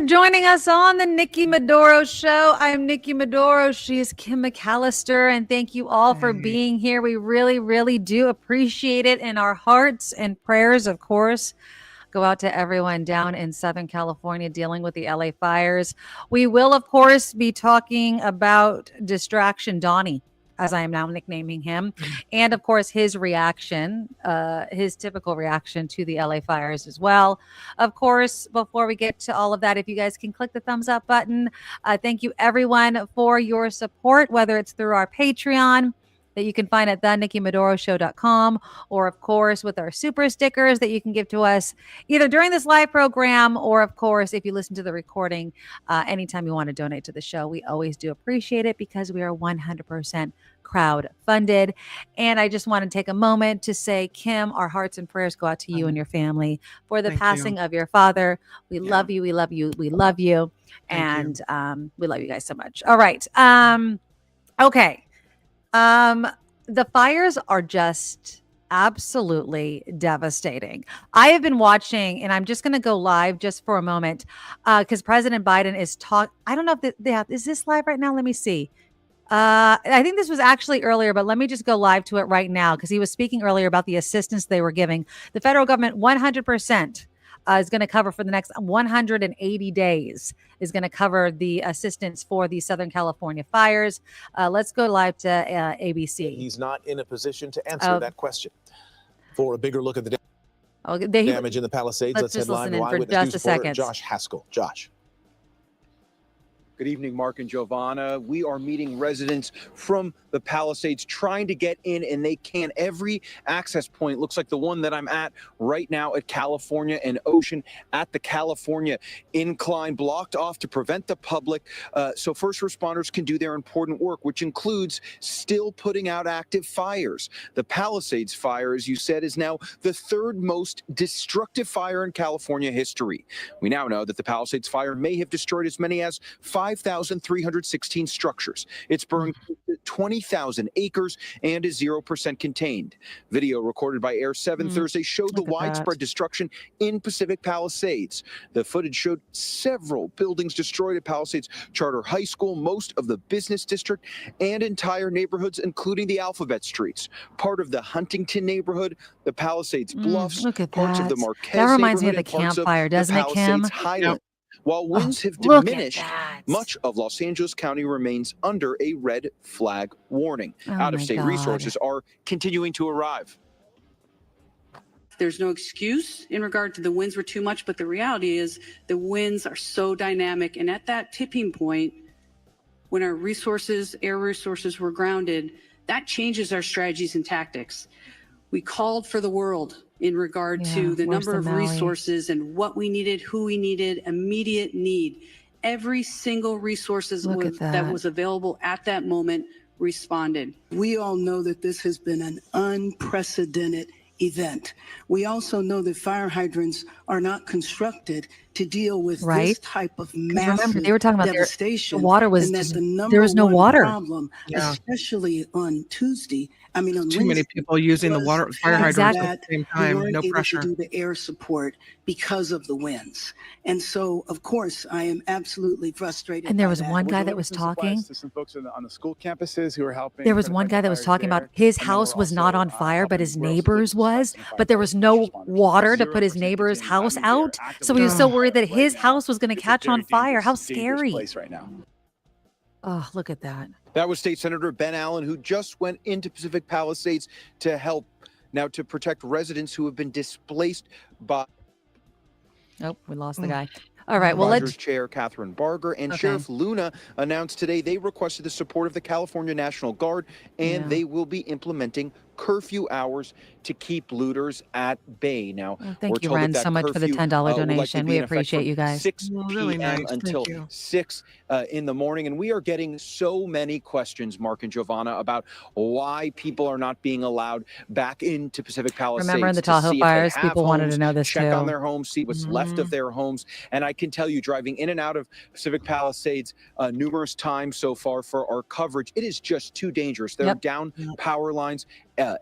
joining us on the Nikki Maduro Show. I'm Nikki Maduro. She is Kim McAllister. And thank you all for being here. We really, really do appreciate it. And our hearts and prayers, of course, go out to everyone down in Southern California dealing with the LA fires. We will, of course, be talking about Distraction Donnie, as I am now nicknaming him, and of course his reaction, his typical reaction to the LA fires as well. Of course, before we get to all of that, if you guys can click the thumbs up button, thank you everyone for your support, whether it's through our Patreon that you can find at thenikkimaduroshow.com, or of course with our super stickers that you can give to us either during this live program, or of course if you listen to the recording anytime you want to donate to the show. We always do appreciate it because we are 100% crowd funded. And I just want to take a moment to say, Kim, our hearts and prayers go out to you and your family for the passing of your father. We love you. We love you. We love you. And we love you guys so much. All right. Okay. The fires are just absolutely devastating. I have been watching, and I'm just going to go live just for a moment because President Biden is I don't know if is this live right now? Let me see. I think this was actually earlier, but let me just go live to it right now because he was speaking earlier about the assistance they were giving. The federal government 100% is going to cover for the next 180 days is going to cover the assistance for the Southern California fires. Let's go live to ABC. He's not in a position to answer that question. For a bigger look at the damage in the Palisades, let's head live to Eyewitness News reporter Josh Haskell. Josh. Good evening, Mark and Giovanna. We are meeting residents from the Palisades trying to get in, and they can. Every access point looks like the one that I'm at right now at California and Ocean at the California incline, blocked off to prevent the public so first responders can do their important work, which includes still putting out active fires. The Palisades fire, as you said, is now the third most destructive fire in California history. We now know that the Palisades fire may have destroyed as many as 5,316 structures. It's burned 20,000 acres and is 0% contained. Video recorded by Air 7 Thursday showed the widespread destruction in Pacific Palisades. The footage showed several buildings destroyed at Palisades Charter High School, most of the business district, and entire neighborhoods, including the Alphabet Streets. Part of the Huntington neighborhood, the Palisades Bluffs, parts of the Marquez that reminds me of the neighborhood, campfire, doesn't it, Kim? Highland. While winds have diminished, much of Los Angeles County remains under a red flag warning. Out-of-state resources are continuing to arrive. There's no excuse in regard to the winds were too much, but the reality is the winds are so dynamic. And at that tipping point, when our resources, air resources were grounded, that changes our strategies and tactics. We called for the world in regard to the number of resources and what we needed, who we needed, immediate need. Every single resource that was available at that moment responded. We all know that this has been an unprecedented event. We also know that fire hydrants are not constructed to deal with this type of massive they were talking about devastation. The water was just, there was no water problem, especially on Tuesday. I mean, on too many people using the water fire hydrants at the same time. No pressure. To do the air support because of the winds, and so of course I am absolutely frustrated. And there was one guy that was talking. To some folks on the school campuses who are helping. There was one guy that was talking about his house was not on fire, but his neighbor's was. But there was no water to put his neighbor's house out, so he was so worried that his house was going to catch on fire. How scary! Right now. Oh, look at that. That was State Senator Ben Allen, who just went into Pacific Palisades to help now to protect residents who have been displaced by. Oh, we lost the guy. All right, well, Rogers Chair Catherine Barger and Sheriff Luna announced today they requested the support of the California National Guard, and they will be implementing curfew hours to keep looters at bay. Now, thank you, Ren, so much for the $10 donation. We appreciate you guys. 6 p.m. until 6 in the morning. And we are getting so many questions, Mark and Giovanna, about why people are not being allowed back into Pacific Palisades. Remember in the Tahoe fires, people wanted to know this check on their homes, see what's left of their homes. And I can tell you, driving in and out of Pacific Palisades numerous times so far for our coverage, it is just too dangerous. There are down power lines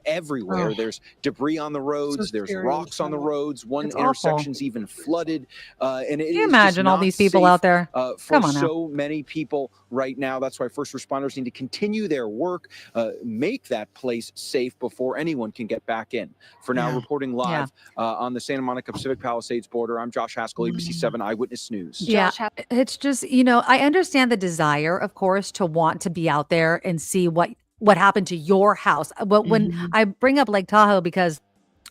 everywhere. There's debris on the roads. There's rocks on the roads. One intersection's even flooded. And it Can you is imagine just all not these people safe, out there? for so many people right now. That's why first responders need to continue their work, make that place safe before anyone can get back in. For now, reporting live on the Santa Monica Pacific Palisades border, I'm Josh Haskell, ABC 7 Eyewitness News. Yeah, it's just, I understand the desire, of course, to want to be out there and see what happened to your house. But when I bring up Lake Tahoe, because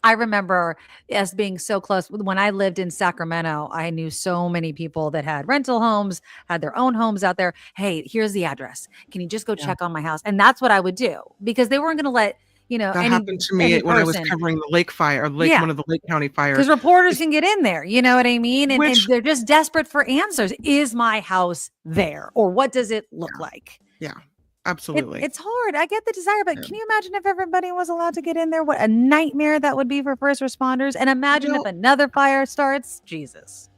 I remember us being so close. When I lived in Sacramento, I knew so many people that had rental homes, had their own homes out there. Hey, here's the address. Can you just go check on my house? And that's what I would do, because they weren't going to let, that happened to me when I was covering the lake fire, one of the Lake County fires. Because reporters can get in there, you know what I mean? And they're just desperate for answers. Is my house there? Or what does it look like? Yeah. Absolutely. It's hard. I get the desire, but can you imagine if everybody was allowed to get in there? What a nightmare that would be for first responders. And imagine if another fire starts. Jesus.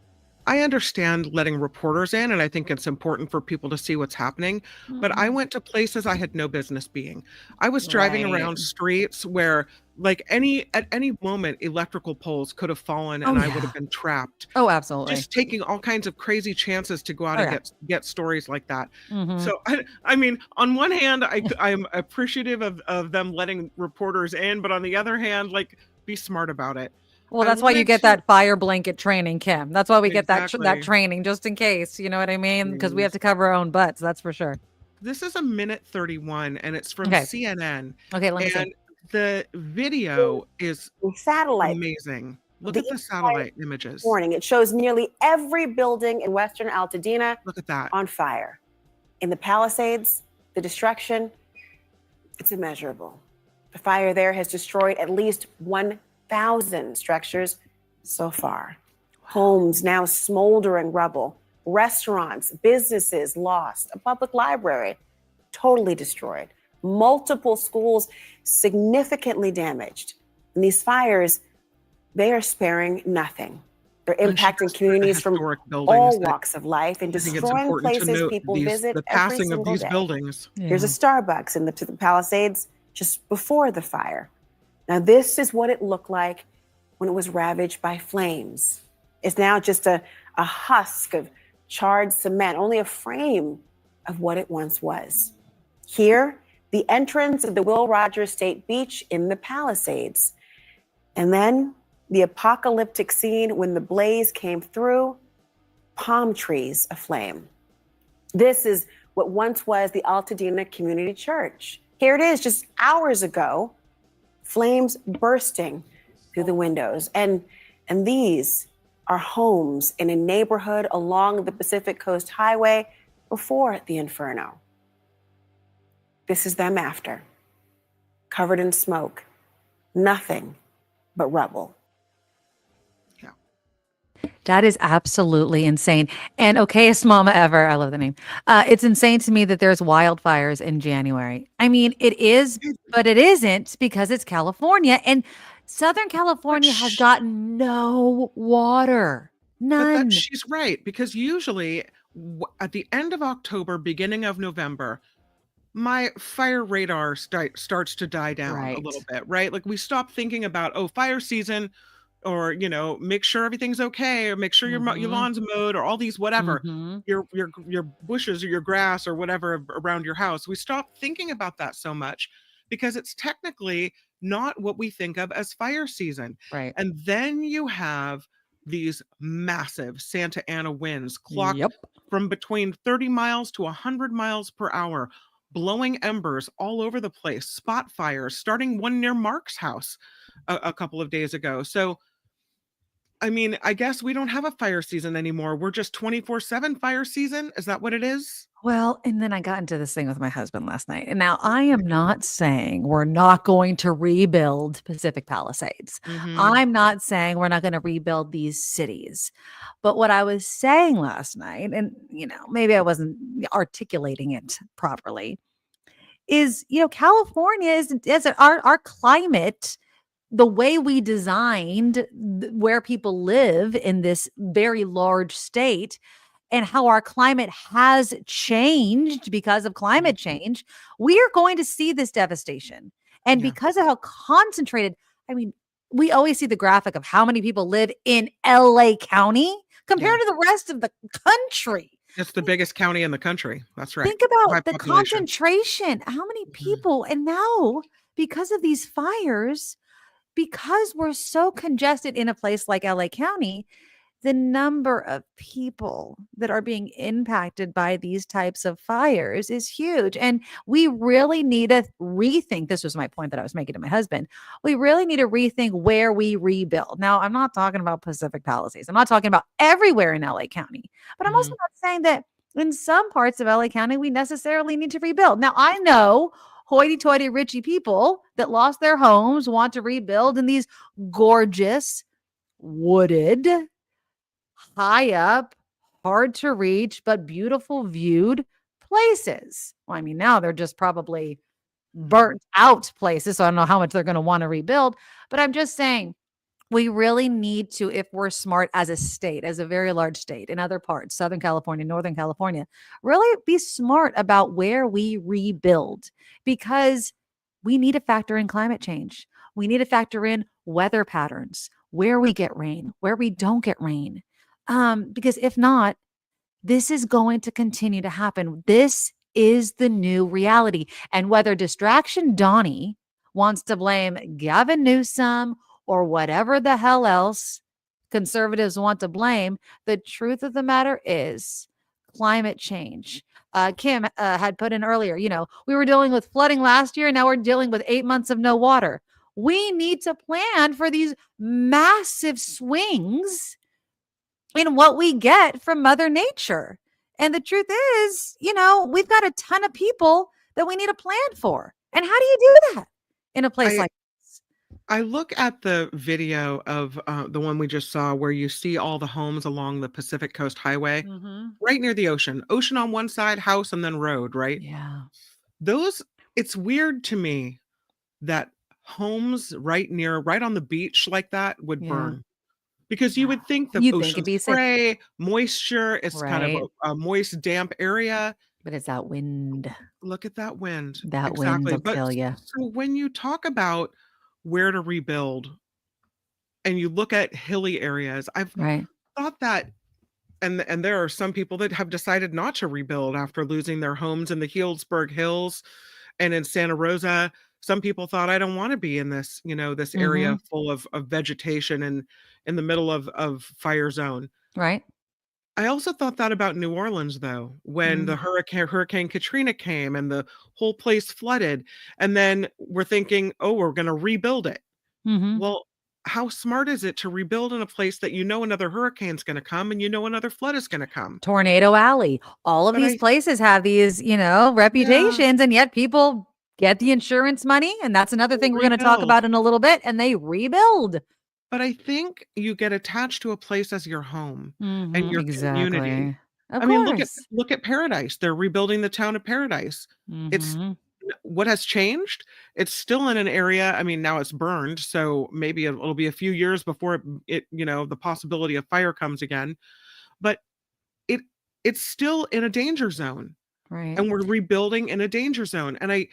I understand letting reporters in, and I think it's important for people to see what's happening. But I went to places I had no business being. I was driving around streets where, at any moment, electrical poles could have fallen and I would have been trapped. Oh, absolutely. Just taking all kinds of crazy chances to go out and get stories like that. So, I mean, on one hand, I'm appreciative of them letting reporters in, but on the other hand, be smart about it. Well, that's why you get that fire blanket training, Kim. That's why we get that training, just in case, you know what I mean? Because we have to cover our own butts, that's for sure. This is a minute 31, and it's from CNN. Okay, let me see. The video is amazing. Look at the satellite images. Warning, it shows nearly every building in Western Altadena Look at that. on fire. In the Palisades, the destruction, it's immeasurable. The fire there has destroyed at least 1,000 structures so far. Homes now smoldering rubble, restaurants, businesses lost, a public library totally destroyed, multiple schools significantly damaged. And these fires, they are sparing nothing. They're impacting communities from all walks of life and destroying places people visit the passing every of these day. buildings. There's a Starbucks in the Palisades just before the fire. Now, this is what it looked like when it was ravaged by flames. It's now just a husk of charred cement, only a frame of what it once was. Here, the entrance of the Will Rogers State Beach in the Palisades. And then the apocalyptic scene when the blaze came through, palm trees aflame. This is what once was the Altadena Community Church. Here it is, just hours ago, flames bursting through the windows. And these are homes in a neighborhood along the Pacific Coast Highway before the inferno. This is them after, covered in smoke, nothing but rubble. That is absolutely insane. And okayest mama ever, I love the name. It's insane to me that there's wildfires in January. I mean, it is, but it isn't, because it's California, and Southern California has gotten no water. None. She's right, because usually at the end of October, beginning of November, my fire radar starts to die down a little bit, right? Like we stop thinking about, fire season, or, make sure everything's okay, or make sure your lawn's mowed, or all these whatever, your bushes or your grass or whatever around your house. We stop thinking about that so much because it's technically not what we think of as fire season. Right. And then you have these massive Santa Ana winds clocked from between 30 miles to 100 miles per hour, blowing embers all over the place, spot fires, starting one near Mark's house a couple of days ago. So, I mean, I guess we don't have a fire season anymore. We're just 24/7 fire season. Is that what it is? Well, and then I got into this thing with my husband last night. And now I am not saying we're not going to rebuild Pacific Palisades. I'm not saying we're not going to rebuild these cities. But what I was saying last night, and, maybe I wasn't articulating it properly, is, California is our climate, the way we designed where people live in this very large state, and how our climate has changed because of climate change, we are going to see this devastation. And because of how concentrated, I mean, we always see the graphic of how many people live in LA County compared to the rest of the country. It's the biggest county in the country. That's right. Think about the concentration. How many people? And now, because of these fires, because we're so congested in a place like LA County, the number of people that are being impacted by these types of fires is huge. And we really need to rethink. This was my point that I was making to my husband. We really need to rethink where we rebuild. Now, I'm not talking about Pacific Palisades. I'm not talking about everywhere in LA County, but I'm also not saying that in some parts of LA County, we necessarily need to rebuild. Now, I know hoity-toity, richy people that lost their homes want to rebuild in these gorgeous, wooded, high up, hard to reach, but beautiful viewed places. Well, I mean, now they're just probably burnt out places. So I don't know how much they're going to want to rebuild, but I'm just saying we really need to, if we're smart as a state, as a very large state in other parts, Southern California, Northern California, really be smart about where we rebuild, because we need to factor in climate change. We need to factor in weather patterns, where we get rain, where we don't get rain. Because if not, this is going to continue to happen. This is the new reality. And whether Distraction Donnie wants to blame Gavin Newsom or whatever the hell else conservatives want to blame, the truth of the matter is climate change. Kim had put in earlier, we were dealing with flooding last year, and now we're dealing with 8 months of no water. We need to plan for these massive swings in what we get from Mother Nature. And the truth is, we've got a ton of people that we need to plan for. And how do you do that in a place like this? I look at the video of the one we just saw where you see all the homes along the Pacific Coast Highway, right near the ocean. Ocean on one side, house, and then road, right? Yeah. It's weird to me that homes right on the beach like that would burn. Because you would think the ocean spray, moisture, it's kind of a moist, damp area. But it's that wind. Look at that wind. That wind will kill you. So when you talk about where to rebuild and you look at hilly areas, I've thought that, and there are some people that have decided not to rebuild after losing their homes in the Healdsburg Hills and in Santa Rosa. Some people thought, I don't want to be in this, this area full of vegetation and in the middle of fire zone. Right. I also thought that about New Orleans, though, when the Hurricane Katrina came and the whole place flooded. And then we're thinking, we're going to rebuild it. Well, how smart is it to rebuild in a place that another hurricane's going to come and another flood is going to come? Tornado Alley. All of these places have these, reputations, and yet people get the insurance money. And that's another thing we're going to talk about in a little bit. And they rebuild. But I think you get attached to a place as your home and your community. Of I mean, course. look at Paradise. They're rebuilding the town of Paradise. It's what has changed. It's still in an area. I mean, now it's burned, so maybe it'll be a few years before it the possibility of fire comes again. But it's still in a danger zone, right? And we're rebuilding in a danger zone. And I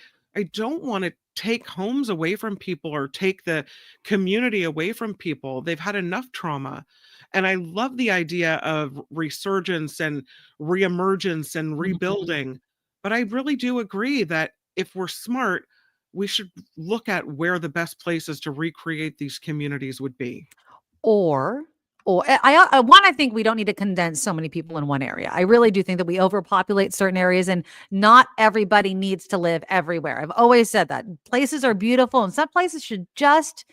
don't want to take homes away from people or take the community away from people. They've had enough trauma. And I love the idea of resurgence and reemergence and rebuilding. But I really do agree that if we're smart, we should look at where the best places to recreate these communities would be. Or I think we don't need to condense so many people in one area. I really do think that we overpopulate certain areas, and not everybody needs to live everywhere. I've always said that places are beautiful, and some places should just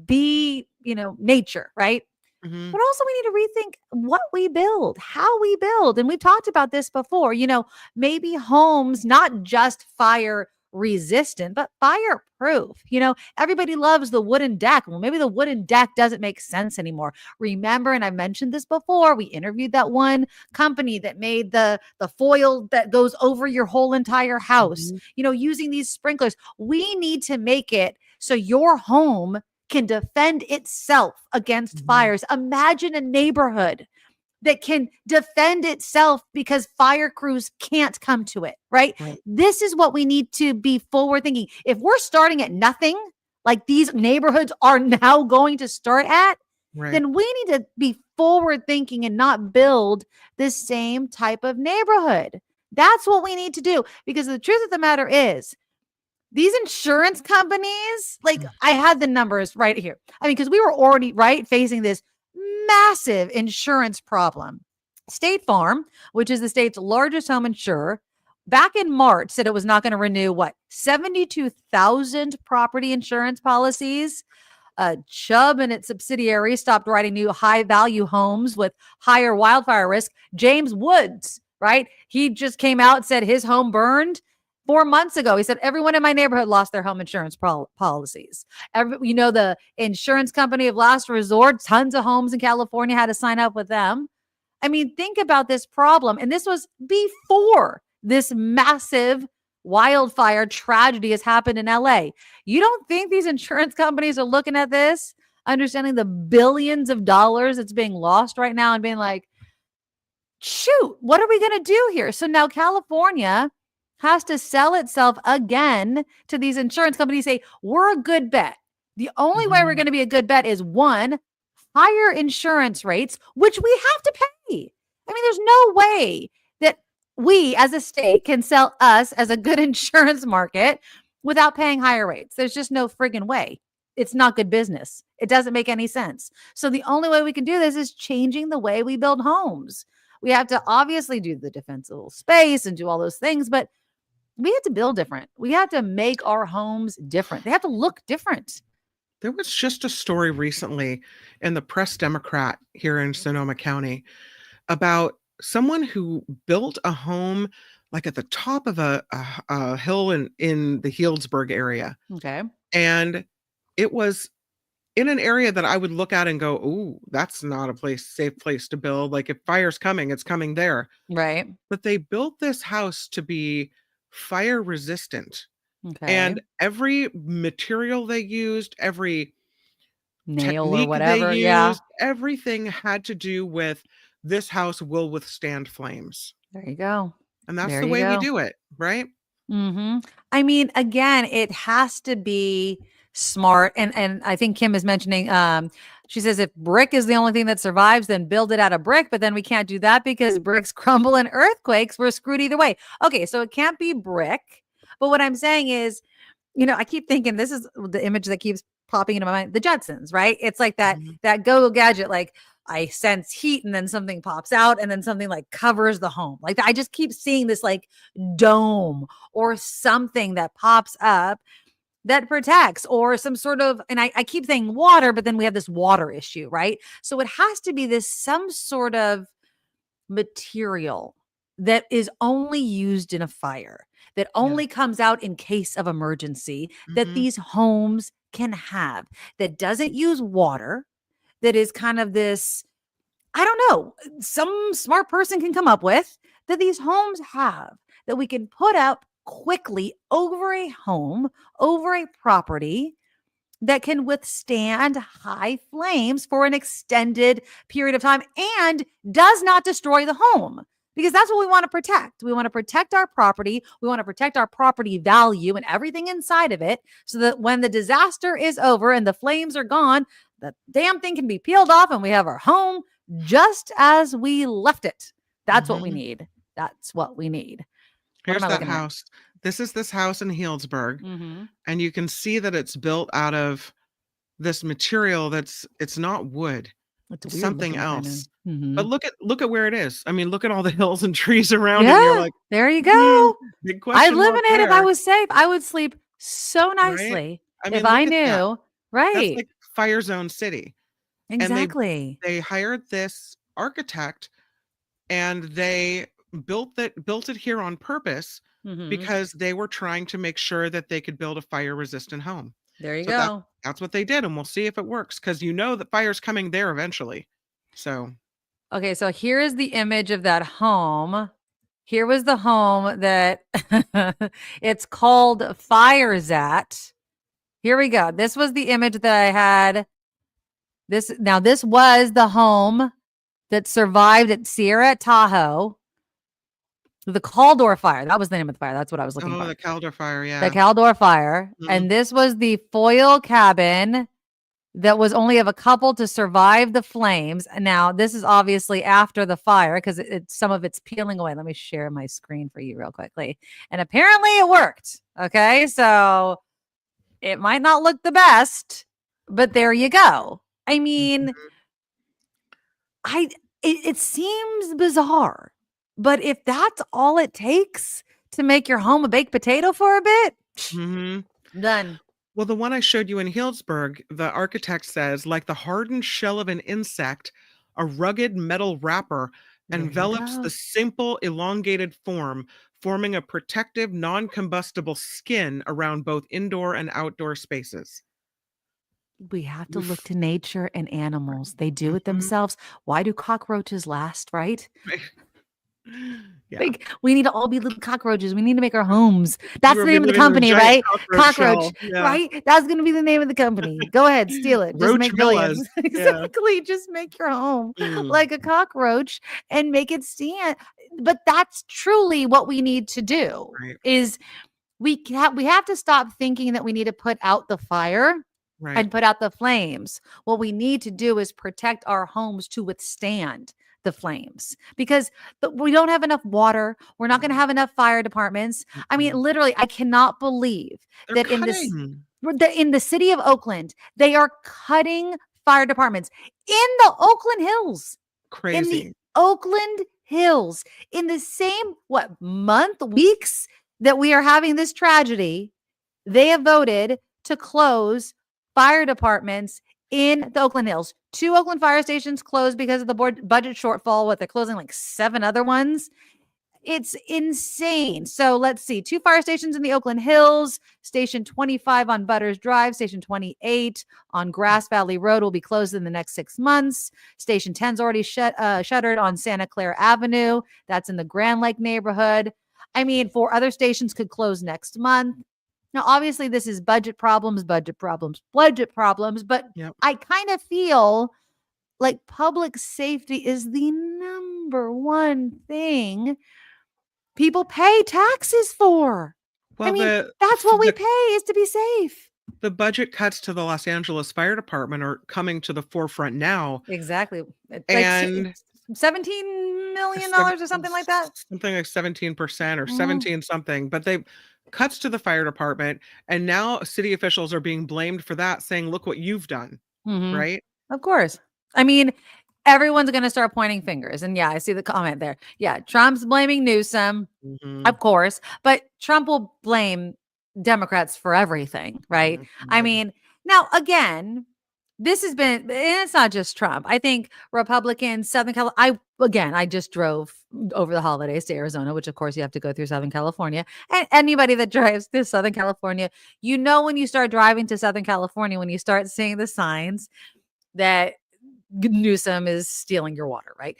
be, nature, right? But also we need to rethink what we build, how we build. And we've talked about this before, maybe homes, not just fire resistant, but fireproof. Everybody loves the wooden deck. Well, maybe the wooden deck doesn't make sense anymore. Remember, and I mentioned this before, we interviewed that one company that made the foil that goes over your whole entire house, using these sprinklers. We need to make it so your home can defend itself against fires. Imagine a neighborhood that can defend itself because fire crews can't come to it, right? This is what we need to be forward thinking. If we're starting at nothing, like these neighborhoods are now going to start at, then we need to be forward thinking and not build the same type of neighborhood. That's what we need to do, because the truth of the matter is, these insurance companies, like I had the numbers right here. I mean, because we were already facing this massive insurance problem. State Farm, which is the state's largest home insurer, back in March said it was not going to renew 72,000 property insurance policies. Chubb and its subsidiaries stopped writing new high value homes with higher wildfire risk. James Woods, right? He just came out and said his home burned 4 months ago. He said, everyone in my neighborhood lost their home insurance policies. The insurance company of last resort, tons of homes in California had to sign up with them. I mean, think about this problem. And this was before this massive wildfire tragedy has happened in LA. You don't think these insurance companies are looking at this, understanding the billions of dollars that's being lost right now and being like, shoot, what are we going to do here? So now California has to sell itself again to these insurance companies, say, we're a good bet. The only way we're going to be a good bet is one, higher insurance rates, which we have to pay. I mean, there's no way that we as a state can sell us as a good insurance market without paying higher rates. There's just no friggin' way. It's not good business. It doesn't make any sense. So the only way we can do this is changing the way we build homes. We have to obviously do the defensible space and do all those things, but we have to build different. We have to make our homes different. They have to look different. There was just a story recently in the Press Democrat here in Sonoma County about someone who built a home like at the top of a hill in the Healdsburg area. Okay. And it was in an area that I would look at and go, ooh, that's not a safe place to build. Like if fire's coming, it's coming there. Right. But they built this house to be fire resistant. Okay. And every material they used, every nail or whatever, everything had to do with this house will withstand flames. There you go. And that's the way we do it, right? Mm-hmm. I mean, again, it has to be smart. And I think Kim is mentioning, she says, if brick is the only thing that survives, then build it out of brick. But then we can't do that because bricks crumble in earthquakes. We're screwed either way. Okay, so it can't be brick. But what I'm saying is, I keep thinking this is the image that keeps popping into my mind. The Jetsons, right? It's like that go-go gadget, like I sense heat and then something pops out and then something like covers the home. Like I just keep seeing this like dome or something that pops up that protects, or some sort of, and I keep saying water, but then we have this water issue, right? So it has to be some sort of material that is only used in a fire, that only comes out in case of emergency, that these homes can have, that doesn't use water, that is kind of this, I don't know, some smart person can come up with, that these homes have, that we can put up quickly over a home, over a property that can withstand high flames for an extended period of time and does not destroy the home. Because that's what we want to protect. We want to protect our property. We want to protect our property value and everything inside of it, so that when the disaster is over and the flames are gone, the damn thing can be peeled off and we have our home just as we left it. That's what we need. That's what we need. Here's that house. This is this house in Healdsburg. And you can see that it's built out of this material it's not wood. It's something else. But look at where it is. I mean, look at all the hills and trees around it. You're like, there you go. Big question. I'd live in it if I was safe. I would sleep so nicely, right? I mean, if I knew. Right. That's like Fire Zone City. Exactly. And they hired this architect and they built it here on purpose because they were trying to make sure that they could build a fire resistant home. There you go. That's what they did. And we'll see if it works, because that fire's coming there eventually. So. Okay. So here is the image of that home. Here was the home that it's called Fires at. Here we go. This was the image that I had. This was the home that survived at Sierra Tahoe. The Caldor fire. That was the name of the fire. That's what I was looking for. The Caldor fire, yeah. The Caldor fire. Mhm. And this was the foil cabin that was only of a couple to survive the flames. Now, this is obviously after the fire because some of it's peeling away. Let me share my screen for you real quickly. And apparently it worked. Okay. So it might not look the best, but there you go. I mean, it seems bizarre, but if that's all it takes to make your home a baked potato for a bit, done. Well, the one I showed you in Healdsburg, the architect says, like the hardened shell of an insect, a rugged metal wrapper envelops the simple elongated form, forming a protective, non-combustible skin around both indoor and outdoor spaces. We have to look to nature and animals. They do it themselves. Why do cockroaches last, right? Yeah. Like, we need to all be little cockroaches. We need to make our homes. That's the name of the company, right? Cockroach, right? That's going to be the name of the company. Go ahead, steal it. Just make millions. Exactly. Yeah. Just make your home like a cockroach and make it stand. But that's truly what we need to do. Is we have to stop thinking that we need to put out the fire. And put out the flames. What we need to do is protect our homes to withstand the flames, because we don't have enough water. We're not going to have enough fire departments. I mean, literally, I cannot believe that in the city of Oakland, they are cutting fire departments in the Oakland Hills. Crazy. In the Oakland Hills, in the same weeks that we are having this tragedy, they have voted to close fire departments in the Oakland Hills. 2 Oakland fire stations closed because of the budget shortfall. They're closing like 7 other ones. It's insane. So let's see. 2 fire stations in the Oakland Hills. Station 25 on Butters Drive. Station 28 on Grass Valley Road will be closed in the next 6 months. Station 10's already shuttered on Santa Clara Avenue. That's in the Grand Lake neighborhood. I mean, 4 other stations could close next month. Now, obviously, this is budget problems, but I kind of feel like public safety is the number one thing people pay taxes for. Well, I mean, that's what we pay, is to be safe. The budget cuts to the Los Angeles Fire Department are coming to the forefront now. Exactly. And $17 million or something like that. Something like 17% or 17 something. But they cuts to the fire department, and now city officials are being blamed for that, saying, look what you've done. Right? Of course. I mean, everyone's going to start pointing fingers. And yeah, I see the comment there. Yeah, Trump's blaming Newsom, of course, but Trump will blame Democrats for everything, right? I mean, now again, this has been, and it's not just Trump. I think Republicans, Southern California, I just drove over the holidays to Arizona, which of course you have to go through Southern California. And anybody that drives to Southern California, you know, when you start driving to Southern California, when you start seeing the signs that Newsom is stealing your water, right?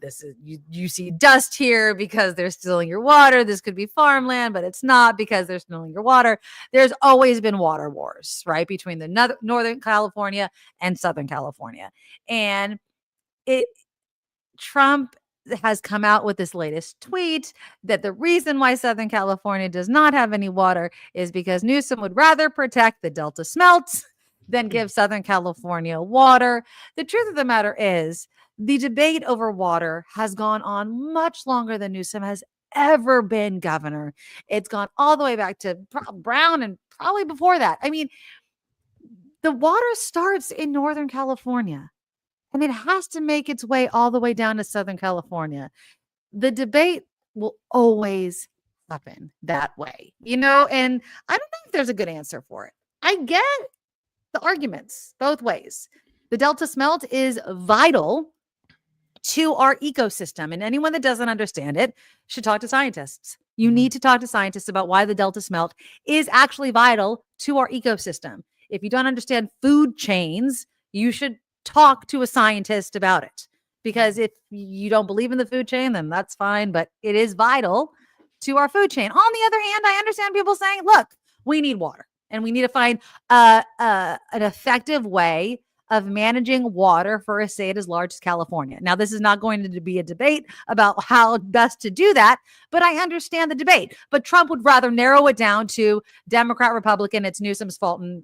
This is you see dust here because they're stealing your water. This could be farmland, but it's not because they're stealing your water. There's always been water wars, right, between the Northern California and Southern California. And Trump has come out with this latest tweet that the reason why Southern California does not have any water is because Newsom would rather protect the Delta smelts than give Southern California water. The truth of the matter is, the debate over water has gone on much longer than Newsom has ever been governor. It's gone all the way back to Brown and probably before that. I mean, the water starts in Northern California, and it has to make its way all the way down to Southern California. The debate will always happen that way, you know, and I don't know if there's a good answer for it. I get the arguments both ways. The Delta smelt is vital to our ecosystem, and anyone that doesn't understand it should talk to scientists. You need to talk to scientists about why the Delta smelt is actually vital to our ecosystem. If you don't understand food chains, you should talk to a scientist about it, because if you don't believe in the food chain, then that's fine, but it is vital to our food chain. On the other hand, I understand people saying, look, we need water. And we need to find an effective way of managing water for a state as large as California. Now, this is not going to be a debate about how best to do that, but I understand the debate. But Trump would rather narrow it down to Democrat, Republican, it's Newsom's fault. And,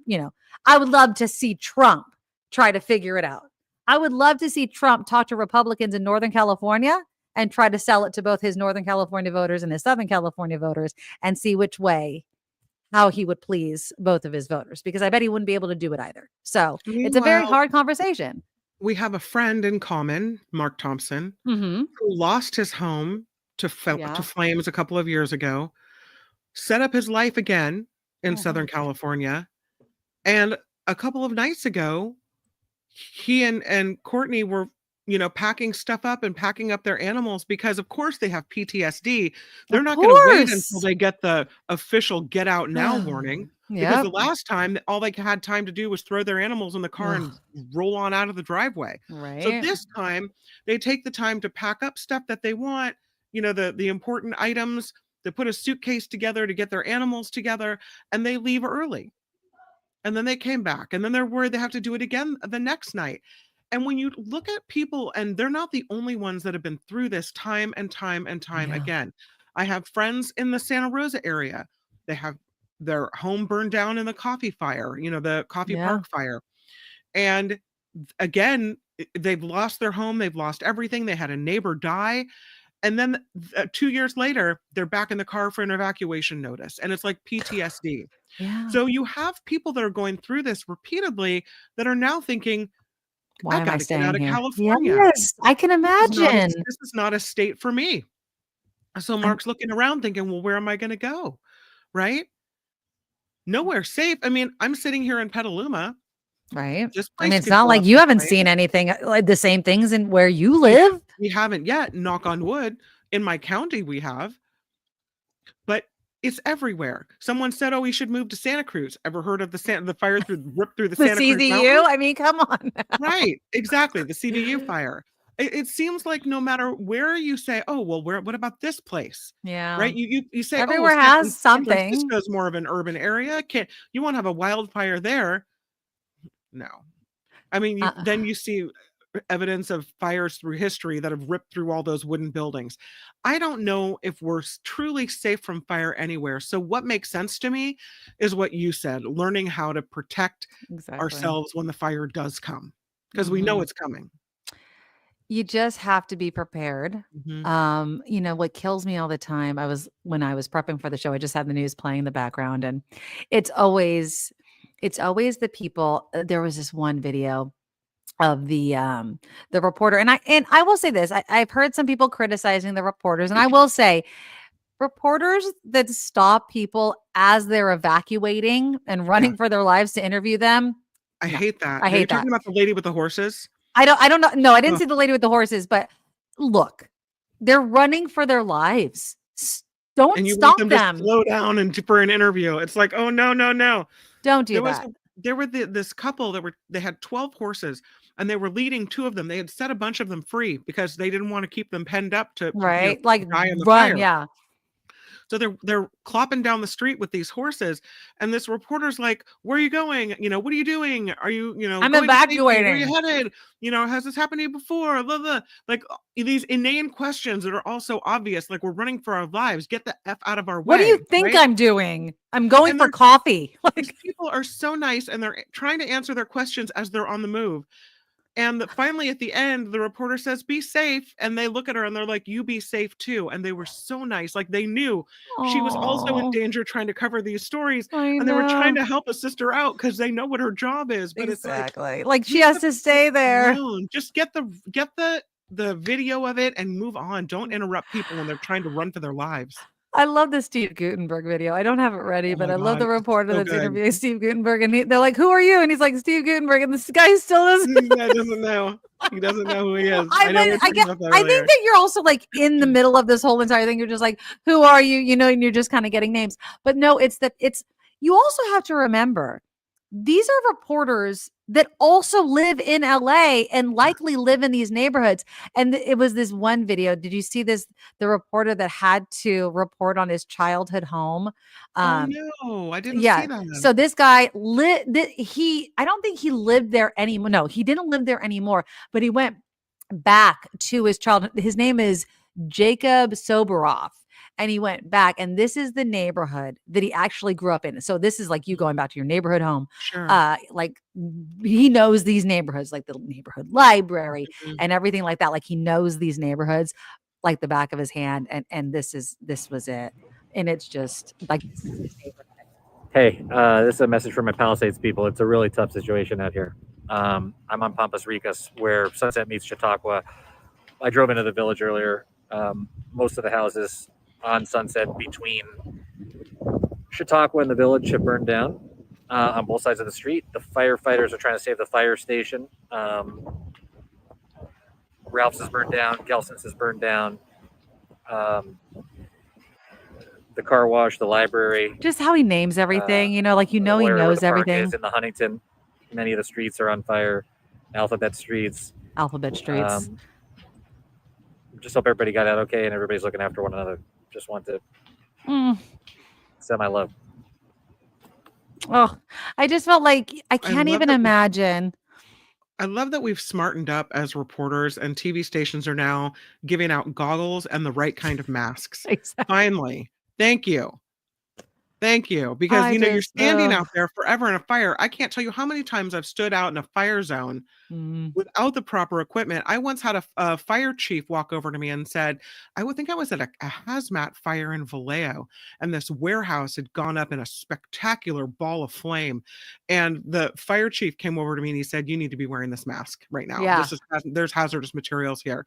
I would love to see Trump try to figure it out. I would love to see Trump talk to Republicans in Northern California and try to sell it to both his Northern California voters and his Southern California voters and see how he would please both of his voters, because I bet he wouldn't be able to do it either. So it's a very hard conversation. We have a friend in common, Mark Thompson, Mm-hmm. who lost his home to flames a couple of years ago, set up his life again in Southern California. And a couple of nights ago, he and Courtney were packing stuff up and packing up their animals because, of course, they have PTSD. They're not going to wait until they get the official get out now warning. Because the last time, all they had time to do was throw their animals in the car and roll on out of the driveway. Right. So this time, they take the time to pack up stuff that they want, the important items. They put a suitcase together to get their animals together, and they leave early. And then they came back, and then they're worried they have to do it again the next night. And when you look at people, and they're not the only ones that have been through this time and time and time again. I have friends in the Santa Rosa area. They have their home burned down in the coffee fire, the coffee park fire. And again, they've lost their home. They've lost everything. They had a neighbor die. And then 2 years later, they're back in the car for an evacuation notice. And it's like PTSD. So you have people that are going through this repeatedly that are now thinking, I got to get out of California. Yes, I can imagine. This is not a state for me. So Mark's looking around thinking, well, where am I going to go? Right? Nowhere safe. I mean, I'm sitting here in Petaluma. Right. It's not like you haven't seen anything like the same things in where you live. We haven't yet, knock on wood. In my county, we have. But it's everywhere. Someone said, "Oh, we should move to Santa Cruz." Ever heard of the fire ripped through the Santa Cruz CDU? Mountains? I mean, come on. Right, exactly. The CDU fire. It seems like no matter where you say, "Oh, well, what about this place?" Yeah. Right. You say everywhere has something. San Francisco's more of an urban area. You won't have a wildfire there? No. I mean, then you see evidence of fires through history that have ripped through all those wooden buildings. I don't know if we're truly safe from fire anywhere. So what makes sense to me is what you said, learning how to protect ourselves when the fire does come, because we know it's coming. You just have to be prepared. What kills me all the time, when I was prepping for the show, I just had the news playing in the background, and it's always the people. There was this one video of the reporter, and I will say this, I've heard some people criticizing the reporters, and I will say reporters that stop people as they're evacuating and running for their lives to interview them. I hate that. I hate that. Talking about the lady with the horses. I don't know. No, I didn't see the lady with the horses, but look, they're running for their lives. Don't stop them. To slow down and for an interview. It's like, oh no. Don't do that. There were this couple they had 12 horses, and they were leading 2 of them. They had set a bunch of them free because they didn't want to keep them penned up to die in the fire. Yeah. So they're clopping down the street with these horses, and this reporter's like, "Where are you going? What are you doing? Are you I'm evacuating. Where are you headed? Has this happened to you before?" Blah, blah. Like these inane questions that are also obvious. Like, we're running for our lives. Get the F out of our way. What do you think I'm doing? I'm going for coffee. Like, people are so nice, and they're trying to answer their questions as they're on the move. And finally, at the end, the reporter says, "Be safe." And they look at her and they're like, "You be safe too." And they were so nice. Like, they knew she was also in danger trying to cover these stories. And they were trying to help a sister out because they know what her job is. But it's like she has to stay there. Just get the video of it and move on. Don't interrupt people when they're trying to run for their lives. I love the Steve Guttenberg video. I don't have it ready, but I love the reporter that's interviewing Steve Guttenberg, and they're like, "Who are you?" And he's like, "Steve Guttenberg," and this guy still doesn't. doesn't know. He doesn't know who he is. I think that you're also like in the middle of this whole entire thing. You're just like, "Who are you?" And you're just kind of getting names. But no, you also have to remember these are reporters that also live in LA and likely live in these neighborhoods. And it was this one video. Did you see this? The reporter that had to report on his childhood home. Oh no, I didn't Yeah. see that. So this guy I don't think he lived there anymore. No, he didn't live there anymore, but he went back to his childhood. His name is Jacob Soberoff. And he went back, and this is the neighborhood that he actually grew up in. So this is like you going back to your neighborhood home. Sure. Like he knows these neighborhoods, like the neighborhood library and everything like that. Like he knows these neighborhoods like the back of his hand. And this was it. And it's just like this is his neighborhood. Hey, this is a message from my Palisades people. It's a really tough situation out here. I'm on Pampas Ricas, where Sunset meets Chautauqua. I drove into the village earlier. Most of the houses on Sunset between Chautauqua and the village have burned down on both sides of the street. The firefighters are trying to save the fire station. Ralph's has burned down. Gelson's has burned down. The car wash, the library. Just how he names everything, he knows everything. Is in the Huntington. Many of the streets are on fire. Alphabet streets. Just hope everybody got out okay and everybody's looking after one another. Just want to send my love. Oh, I just felt like I can't even imagine. I love that we've smartened up as reporters, and TV stations are now giving out goggles and the right kind of masks. Exactly. Finally. Thank you. Thank you. Because, you're standing out there forever in a fire. I can't tell you how many times I've stood out in a fire zone without the proper equipment. I once had a fire chief walk over to me and said, I would think I was at a hazmat fire in Vallejo, and this warehouse had gone up in a spectacular ball of flame. And the fire chief came over to me and he said, you need to be wearing this mask right now. Yeah. There's hazardous materials here.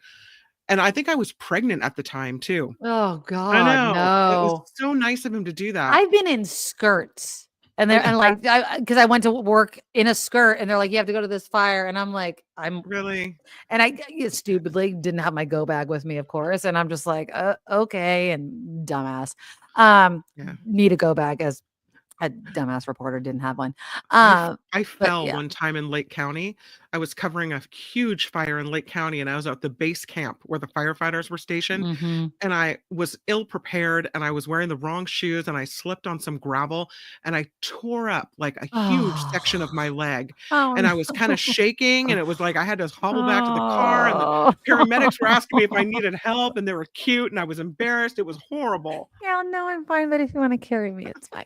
And I think I was pregnant at the time too. Oh God, I know. no. It was so nice of him to do that. I've been in skirts and because I went to work in a skirt and they're like, you have to go to this fire. And I'm like, really? And I stupidly didn't have my go bag with me, of course. And I'm just like, okay. And dumbass, need a go bag as a dumbass reporter didn't have one. I fell one time in Lake County. I was covering a huge fire in Lake County, and I was at the base camp where the firefighters were stationed. And I was ill prepared, and I was wearing the wrong shoes, and I slipped on some gravel, and I tore up like a huge section of my leg. And I was kind of shaking, and it was like I had to hobble back to the car, and the paramedics were asking me if I needed help, and they were cute, and I was embarrassed. It was horrible. Yeah, no, I'm fine, but if you want to carry me, it's fine.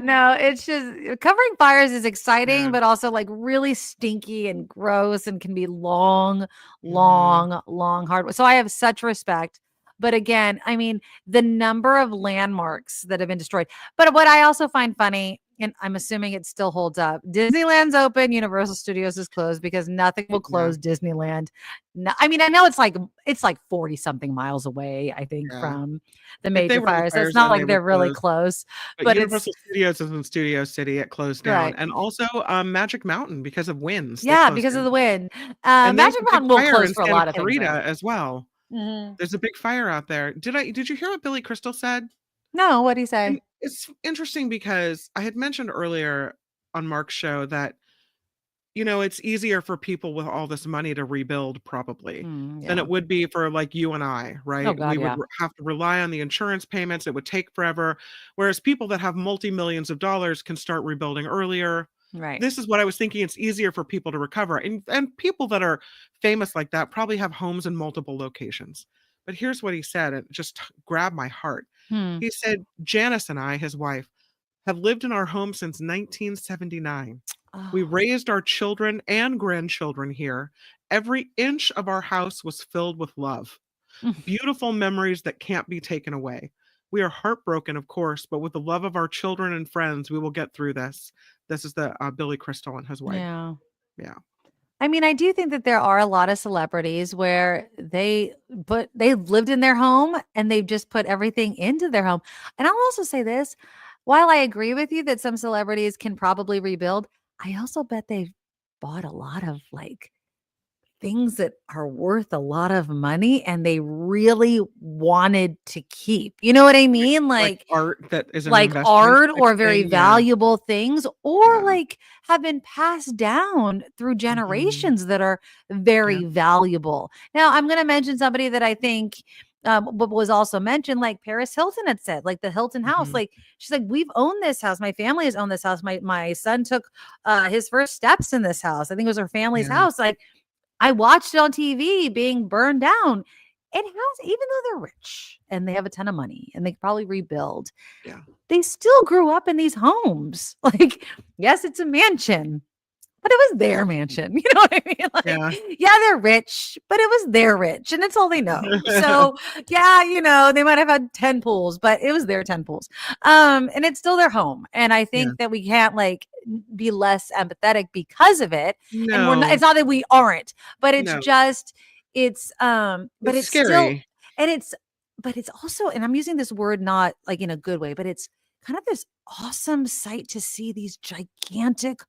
No, it's just covering fires is exciting, but also like really stinky and gross and can be long, hard. So I have such respect. But again, I mean, the number of landmarks that have been destroyed. But what I also find funny, and I'm assuming it still holds up, Disneyland's open, Universal Studios is closed because nothing will close Disneyland. No, I mean, I know it's like 40 something miles away, I think, from the major fires. So it's not like they're really close. But Universal Studios is in Studio City. It closed down. And also Magic Mountain because of winds. Yeah, because of the wind. Magic Mountain will close for a lot of things. As well. There's a big fire out there. Did you hear what Billy Crystal said? No, what'd he say? And it's interesting because I had mentioned earlier on Mark's show that, it's easier for people with all this money to rebuild probably than it would be for like you and I, right? Oh, God, we would have to rely on the insurance payments. It would take forever. Whereas people that have multi-millions of dollars can start rebuilding earlier. Right. This is what I was thinking. It's easier for people to recover. And people that are famous like that probably have homes in multiple locations. But here's what he said. It just grabbed my heart. He said, Janice and I, his wife, have lived in our home since 1979. We raised our children and grandchildren here. Every inch of our house was filled with love. Beautiful memories that can't be taken away. We are heartbroken, of course, but with the love of our children and friends, we will get through this. This is the Billy Crystal and his wife. Yeah. Yeah. I mean, I do think that there are a lot of celebrities where they've lived in their home and they've just put everything into their home. And I'll also say this, while I agree with you that some celebrities can probably rebuild, I also bet they've bought a lot of like things that are worth a lot of money and they really wanted to keep. You know what I mean? Like art that is an like investment art type or very thing, valuable things, or Yeah. like have been passed down through generations that are very valuable. Now, I'm going to mention somebody that I think what was also mentioned, like Paris Hilton had said, like the Hilton house. Like she's like, we've owned this house. My family has owned this house. My son took his first steps in this house. I think it was her family's house. Like I watched it on TV being burned down. It has, even though they're rich and they have a ton of money and they could probably rebuild, they still grew up in these homes. Like, yes, it's a mansion, but it was their mansion. You know what I mean? Like, yeah, they're rich, but it was their rich and it's all they know. So yeah, you know, they might have had 10 pools, but it was their 10 pools. And it's still their home. And I think that we can't like be less empathetic because of it. No. And we're not, it's not that we aren't, but it's just, but it's scary. still, and but it's also, and I'm using this word not like in a good way, but it's kind of this awesome sight to see these gigantic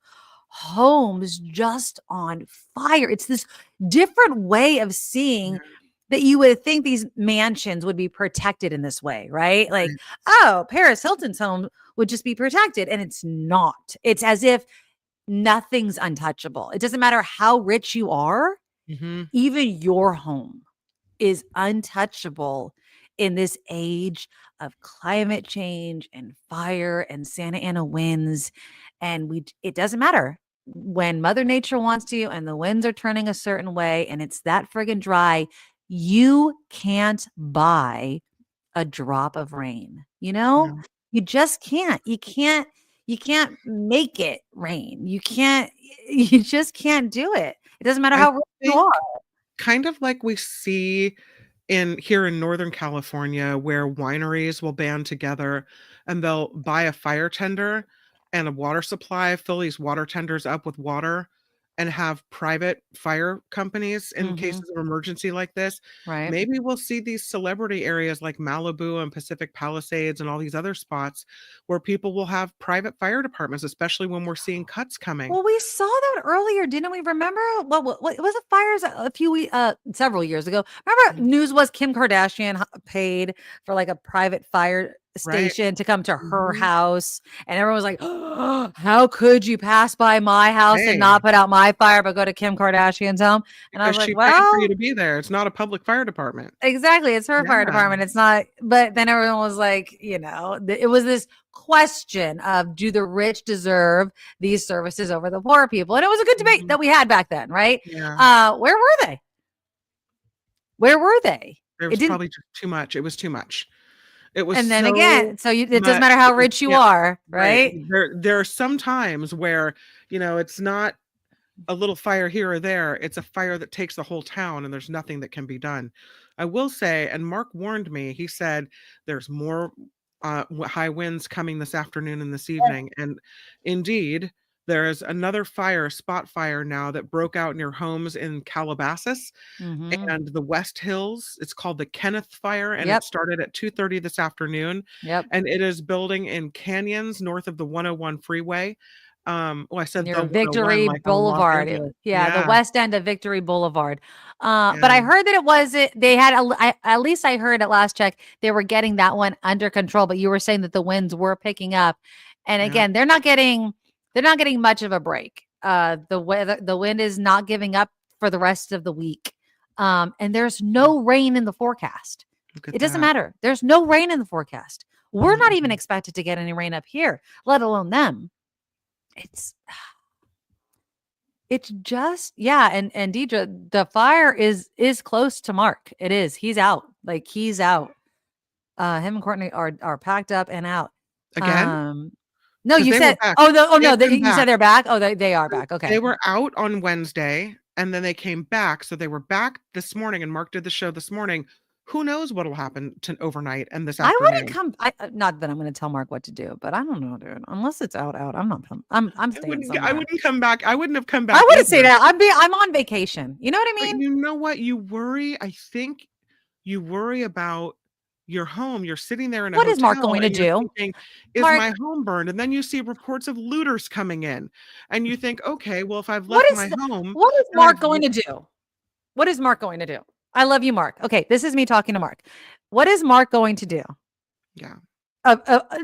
homes just on fire. It's this different way of seeing that you would think these mansions would be protected in this way, right? Like, oh, Paris Hilton's home would just be protected, and it's not. It's as if nothing's untouchable. It doesn't matter how rich you are. Even your home is untouchable in this age of climate change and fire and Santa Ana winds. And it doesn't matter when Mother Nature wants to, and the winds are turning a certain way and it's that friggin' dry, you can't buy a drop of rain. You know, you just can't. You can't make it rain. You just can't do it. It doesn't matter how rich you are. Kind of like we see here in Northern California, where wineries will band together and they'll buy a fire tender and a water supply, fill these water tenders up with water, and have private fire companies in cases of emergency like this. Right. Maybe we'll see these celebrity areas like Malibu and Pacific Palisades and all these other spots where people will have private fire departments, especially when we're seeing cuts coming. Well, we saw that earlier, didn't we? Remember what it was, a fires several years ago. Remember, news was Kim Kardashian paid for like a private fire station to come to her house, and everyone was like, oh, how could you pass by my house and not put out my fire but go to Kim Kardashian's home? And I was like, she well, paid for you to be there. It's not a public fire department. Exactly, it's her fire department. It's not. But then everyone was like, you know, it was this question of, do the rich deserve these services over the poor people? And it was a good debate that we had back then, right? Where were they? It was probably just too much. It was too much. It was, and then again, so it doesn't matter how rich you are, right? There are some times where, you know, it's not a little fire here or there. It's a fire that takes the whole town, and there's nothing that can be done. I will say, and Mark warned me, he said there's more high winds coming this afternoon and this evening. And indeed, there is another spot fire now that broke out near homes in Calabasas and the West Hills. It's called the Kenneth Fire, and it started at 2:30 this afternoon. And it is building in canyons north of the 101 freeway. I said near Victory Boulevard. The west end of Victory Boulevard. But I heard that they had at least I heard at last check they were getting that one under control. But you were saying that the winds were picking up, and again, they're not getting much of a break. The wind is not giving up for the rest of the week, and there's no rain in the forecast. It doesn't matter. There's no rain in the forecast. We're not even expected to get any rain up here, let alone them. It's just, and Deidre, the fire is close to Mark. It is. He's out. Like, he's out. Him and Courtney are packed up and out. Again? No, you said, you said they're back. Oh, they are back. Okay. They were out on Wednesday and then they came back. So they were back this morning, and Mark did the show this morning. Who knows what will happen overnight and this afternoon? I wouldn't come. Not that I'm going to tell Mark what to do, but I don't know, dude. Unless it's out. I'm not. I'm staying somewhere. I wouldn't come back. I wouldn't have come back. I wouldn't say that. I'm on vacation. You know what I mean? But you know what? You worry. I think you worry about your home. You're sitting there in a hotel. What is Mark going to do? Thinking, is my home burned? And then you see reports of looters coming in, and you think, okay, well, if I've left my home, what is Mark going to do? What is Mark going to do? I love you, Mark. Okay, this is me talking to Mark. What is Mark going to do? Yeah.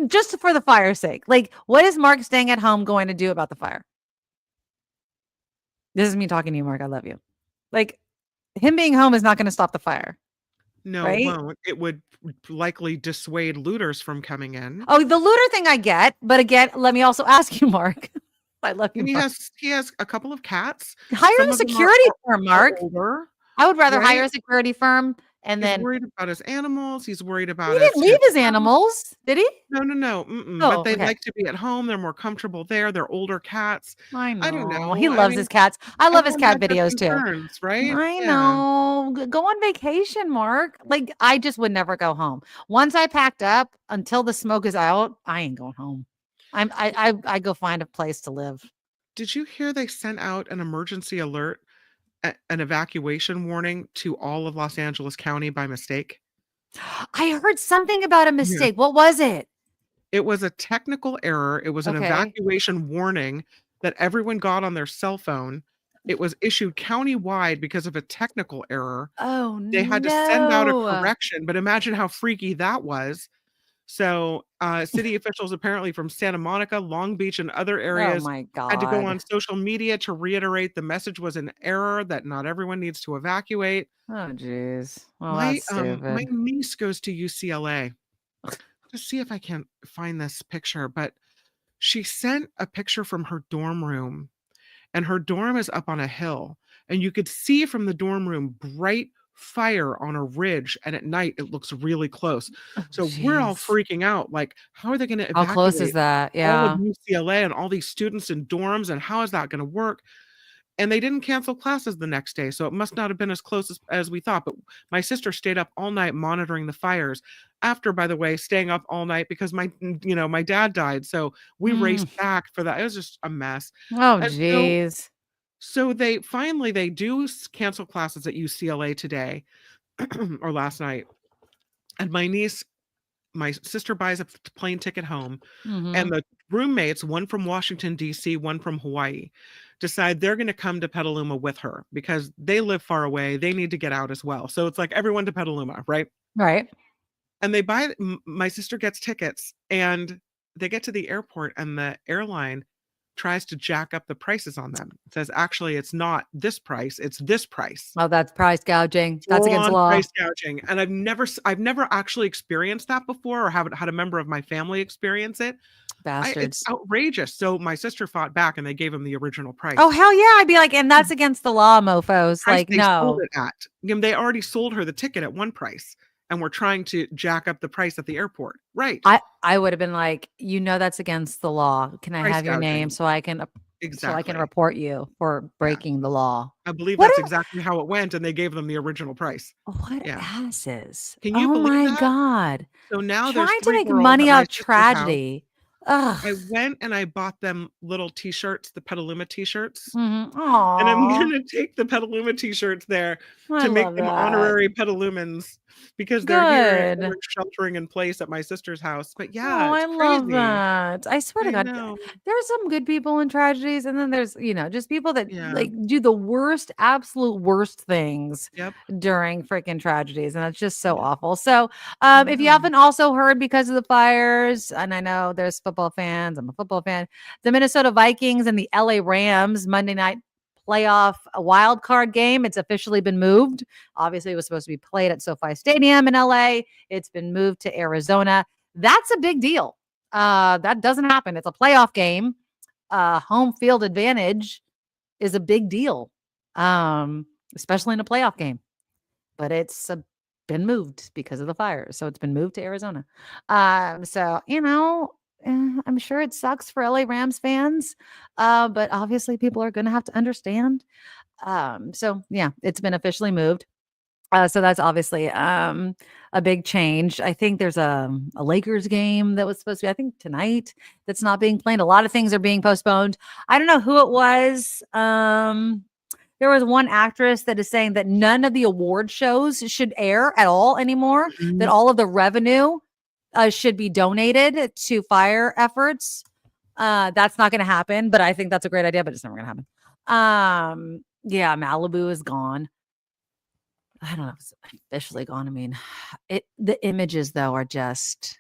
Just for the fire's sake. Like, what is Mark staying at home going to do about the fire? This is me talking to you, Mark. I love you. Like, him being home is not going to stop the fire. No, right? it won't. It would likely dissuade looters from coming in. Oh, the looter thing I get. But again, let me also ask you, Mark. I love you, And Mark. he has a couple of cats. Hire Some a of them security firm, are Mark. older, I would rather right? hire a security firm and He's then worried about his animals. He's worried he about didn't leave his animals, did he? No. But Oh, they okay. like to be at home. They're more comfortable there. They're older cats. I know. I don't know. He I loves mean, his cats. I love his everyone cat has their videos too. concerns, right? I Yeah. know. Go on vacation, Mark. Like, I just would never go home. Once I packed up, until the smoke is out, I ain't going home. I go find a place to live. Did you hear they sent out an emergency alert, an evacuation warning to all of Los Angeles County by mistake? I heard something about a Yeah. mistake. What was it? It was a technical error. It was an Okay. evacuation warning that everyone got on their cell phone. It was issued countywide because of a technical error. Oh, They had to send out a no. correction, but imagine how freaky that was. So, city officials apparently from Santa Monica, Long Beach, and other Oh areas my had to go God. on social media to reiterate the message was an error, that not everyone needs to evacuate. Oh, geez. Well, My that's stupid. niece goes to UCLA. Let's see if I can find this picture, but she sent a picture from her dorm room, and her dorm is up on a hill, and you could see from the dorm room bright fire on a ridge, and at night it looks really close. Oh, So we're all jeez. freaking out, like, how are they going to How close is evacuate that? all of Yeah. UCLA and all these students in dorms, and how is that going to work? And they didn't cancel classes the next day, so it must not have been as close as we thought. But my sister stayed up all night monitoring the fires. After, by the way, staying up all night because my dad died, so we raced back for that. It was just a mess. Oh, And jeez. so they do cancel classes at UCLA today or last night. And my sister buys a plane ticket home, and the roommates, one from Washington, D.C., one from Hawaii, decide they're going to come to Petaluma with her because they live far away. They need to get out as well. So it's like everyone to Petaluma, right? Right. And they my sister gets tickets, and they get to the airport, and the airline tries to jack up the prices on them. It says, actually, it's not this price, it's this price. Oh, that's price gouging. That's against the law. Price gouging. And I've never actually experienced that before, or haven't had a member of my family experience it. Bastards. It's outrageous. So my sister fought back, and they gave him the original price. Oh, hell yeah. I'd be like, and that's against the law, mofos. Price Like, they no. sold it at. They already sold her the ticket at one price, and we're trying to jack up the price at the airport. Right. I would have been like, that's against the law. Can I Price have your gouging. name so I can report you for breaking the law? I believe that's exactly how it went, and they gave them the original price. What asses? Can you believe my that? God. So now Trying there's to make girls money at my off sister's tragedy. house. I Ugh. went and I bought them little t-shirts, the Petaluma t-shirts. Mm-hmm. And I'm going to take the Petaluma t-shirts there to make them honorary Petalumans because they're here and they're sheltering in place at my sister's house. But yeah, it's I love crazy. that. I swear to God, there's some good people in tragedies, and then there's just people that like do the absolute worst things during freaking tragedies, and that's just so awful. So if you haven't also heard, because of the fires, and I know there's football fans, I'm a football fan, the Minnesota Vikings and the LA Rams Monday night playoff wild card game, it's officially been moved. Obviously, it was supposed to be played at SoFi Stadium in LA. It's been moved to Arizona. That's a big deal. That doesn't happen. It's a playoff game. Home field advantage is a big deal, especially in a playoff game. But it's been moved because of the fires. So it's been moved to Arizona. I'm sure it sucks for LA Rams fans, but obviously people are going to have to understand. It's been officially moved. So that's obviously a big change. I think there's a Lakers game that was supposed to be, I think, tonight, that's not being played. A lot of things are being postponed. I don't know who it was. There was one actress that is saying that none of the award shows should air at all anymore, that all of the revenue should be donated to fire efforts. That's not going to happen, but I think that's a great idea, but it's never going to happen. Malibu is gone. I don't know if it's officially gone. I mean, the images though are just,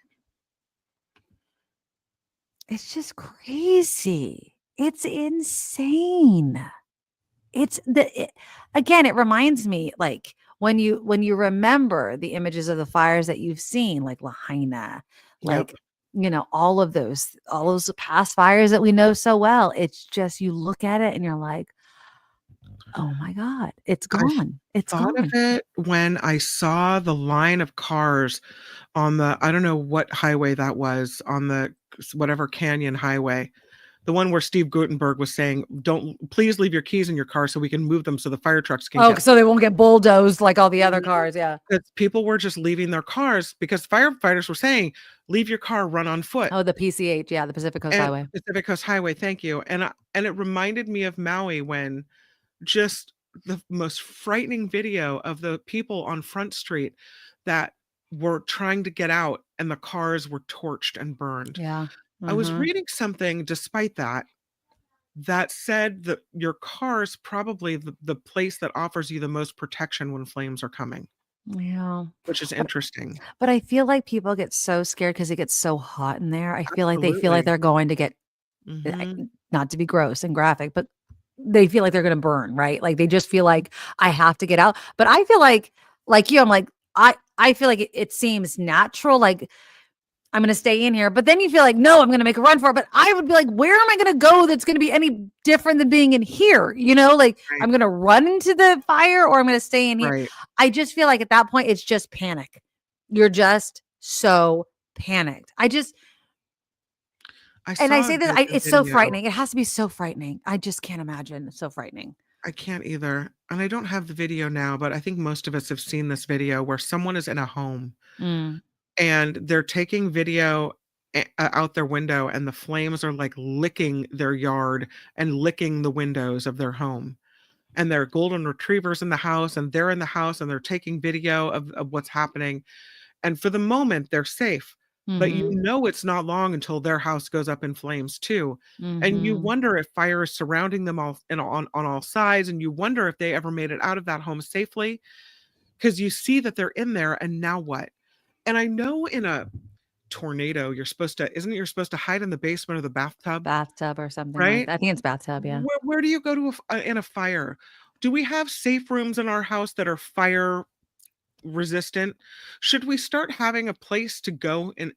it's just crazy. It's insane. Again, it reminds me like when you remember the images of the fires that you've seen, like Lahaina, like, all of those past fires that we know so well. It's just, you look at it and you're like, oh my God, it's gone. It's thought gone. of it when I saw the line of cars on the, I don't know what highway that was, on the whatever canyon highway, the one where Steve Guttenberg was saying, please leave your keys in your car so we can move them so the fire trucks can so they won't get bulldozed like all the other cars. Yeah. People were just leaving their cars because firefighters were saying, leave your car, run on foot. Oh, the PCH. Yeah. The Pacific Coast Highway. Pacific Coast Highway. Thank you. And it reminded me of Maui, when just the most frightening video of the people on Front Street that were trying to get out and the cars were torched and burned. Yeah. I was reading something despite that said that your car is probably the place that offers you the most protection when flames are coming. Yeah. Which is interesting. But I feel like people get so scared because it gets so hot in there. I feel like they feel like they're going to get, not to be gross and graphic, but they feel like they're going to burn, right? Like they just feel like I have to get out. But I feel like you, I'm like, I feel like it seems natural. Like, I'm going to stay in here, but then you feel like, no, I'm going to make a run for it. But I would be like, where am I going to go that's going to be any different than being in here? Like I'm going to run into the fire or I'm going to stay in here. Right. I just feel like at that point, it's just panic. You're just so panicked. I say this, it's so frightening. It has to be so frightening. I just can't imagine. It's so frightening. I can't either. And I don't have the video now, but I think most of us have seen this video where someone is in a home. And they're taking video out their window and the flames are like licking their yard and licking the windows of their home. And there are golden retrievers in the house and they're in the house and they're taking video of what's happening. And for the moment, they're safe. But it's not long until their house goes up in flames too. And you wonder if fire is surrounding them all on all sides. And you wonder if they ever made it out of that home safely. Because you see that they're in there and now what? And I know in a tornado, you're supposed to hide in the basement or the bathtub or something, right? Like that. I think it's bathtub. Yeah. Where do you go to in a fire? Do we have safe rooms in our house that are fire resistant? Should we start having a place to go in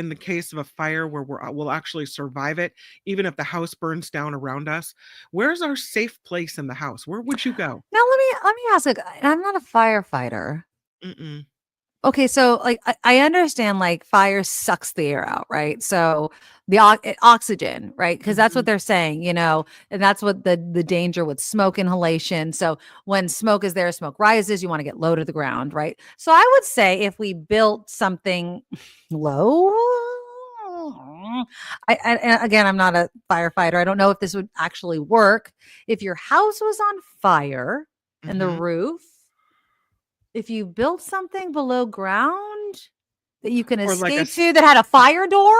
the case of a fire where we'll actually survive it, even if the house burns down around us? Where's our safe place in the house? Where would you go? Now let me ask. I'm not a firefighter. Okay, so like I understand like fire sucks the air out, right? So the oxygen, right? Because that's what they're saying, and that's what the danger with smoke inhalation. So when smoke is there, smoke rises, you want to get low to the ground, right? So I would say if we built something low, and again, I'm not a firefighter. I don't know if this would actually work. If your house was on fire and the roof, if you built something below ground that you can escape to that had a fire door,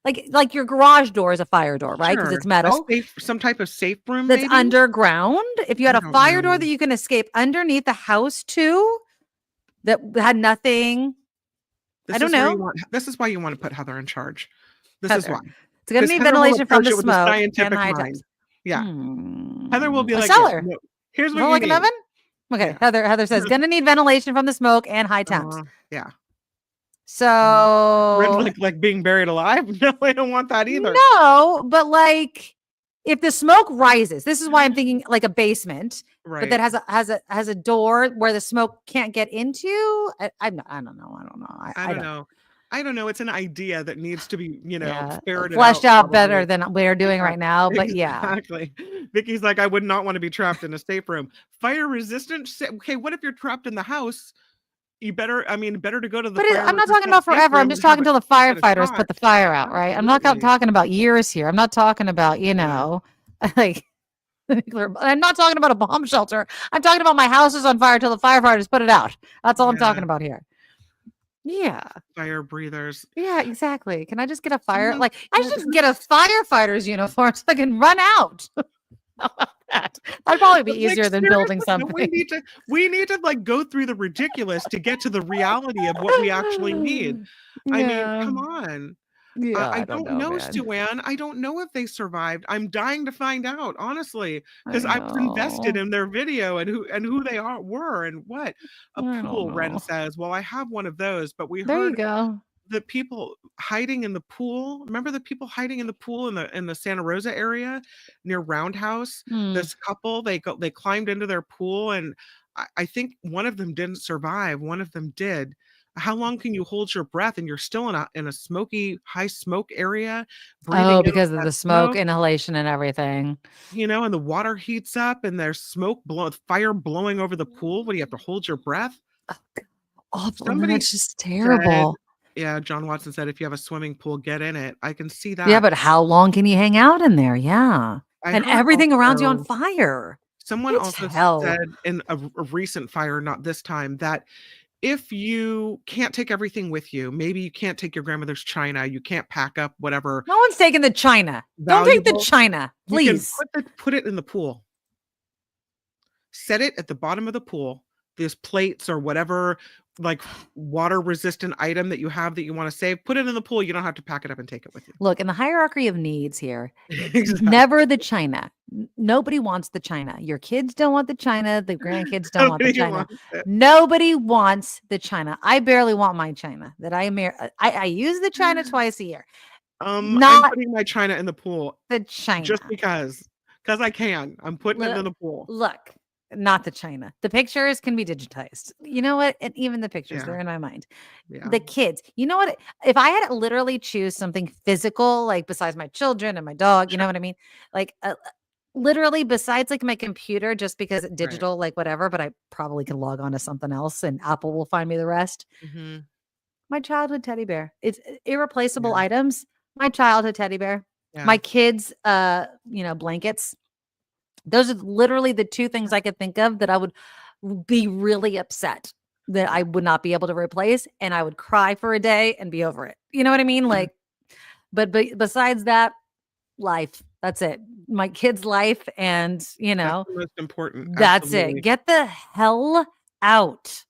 like your garage door is a fire door, right? Because it's metal. Some type of safe room that's maybe? Underground. If you had a fire door that you can escape underneath the house too, that had nothing. I don't know. This is why you want to put Heather in charge. This Heather. is why. It's going to need ventilation from the smoke. Scientific mind. Yeah. Heather will be like, cellar. No, here's what you like need. An oven? Okay, yeah. Heather says gonna need ventilation from the smoke and high temps. Yeah. So like being buried alive? No, I don't want that either. No, but like if the smoke rises, this is why I'm thinking like a basement, but that has a door where the smoke can't get into. I don't know. I don't know. It's an idea that needs to be, ferreted fleshed out better than we're doing right now. But exactly. Vicky's like, I would not want to be trapped in a safe room. Fire resistant. Okay, what if you're trapped in the house? You better to go to the. But I'm not talking about forever. I'm just talking until the firefighters put the fire out, right? I'm not talking about years here. I'm not talking about like. I'm not talking about a bomb shelter. I'm talking about my house is on fire till the firefighters put it out. That's all I'm talking about here. Yeah. Fire breathers. Yeah, exactly. Can I just get a fire? I should get a firefighter's uniform so I can run out. that. That'd probably be Like, easier than building seriously, something. we need to like go through the ridiculous to get to the reality of what we actually need. I mean, Yeah. come on. Yeah, I I don't don't know, know, man. Sue Ann. I don't know if they survived. I'm dying to find out, honestly, because I was invested know. in their video and who they were and what. A I don't pool, Ren know. says. Well, I have one of those, but we There you heard go. the people hiding in the pool. Remember the people hiding in the pool in the Santa Rosa area near Roundhouse? This couple, they climbed into their pool, and I think one of them didn't survive. One of them did. How long can you hold your breath and you're still in a smoky, high smoke area, breathing Oh, in because of that the smoke smoke? inhalation and everything. You know, and the water heats up and there's fire blowing over the pool. What do you have to hold your breath? Awful. And Somebody that's just said, terrible. yeah, John Watson said, if you have a swimming pool, get in it. I can see Yeah, that. but how long can you hang out in there? Yeah. I And heard everything around you on also, fire. someone It's also hell. said in a recent fire, not this time, that if you can't take everything with you, maybe you can't take your grandmother's china, you can't pack up whatever No one's taking the china. Don't take the valuable, china, you can please. put it in the pool. Set it at the bottom of the pool. There's plates or whatever, like water resistant item that you have that you want to save. Put it in the pool. You don't have to pack it up and take it with you. Look, in the hierarchy of needs here, Exactly. never the china. Nobody wants the china. Your kids don't want the china. The grandkids don't want the Nobody china. wants it. Nobody wants the china. I barely want my china. That I use the china twice a year. I'm Not putting my china in the pool the china. just because I can. I'm putting it in the pool. Look, not the china. The pictures can be digitized. You know what? And even the pictures, Yeah. they're in my mind. Yeah. The kids, you know what? If I had to literally choose something physical, like besides my children and my dog, you know what I mean? Like literally besides like my computer, just because it's digital, like whatever, but I probably can log on to something else and Apple will find me the rest. Mm-hmm. My childhood teddy bear. It's irreplaceable items. My childhood teddy bear. Yeah. My kids, blankets. Those are literally the two things I could think of that I would be really upset that I would not be able to replace, and I would cry for a day and be over it. You know what I mean? Like, but besides that, life. That's it. My kid's life, and that's the most important. That's Absolutely. it. Get the hell out.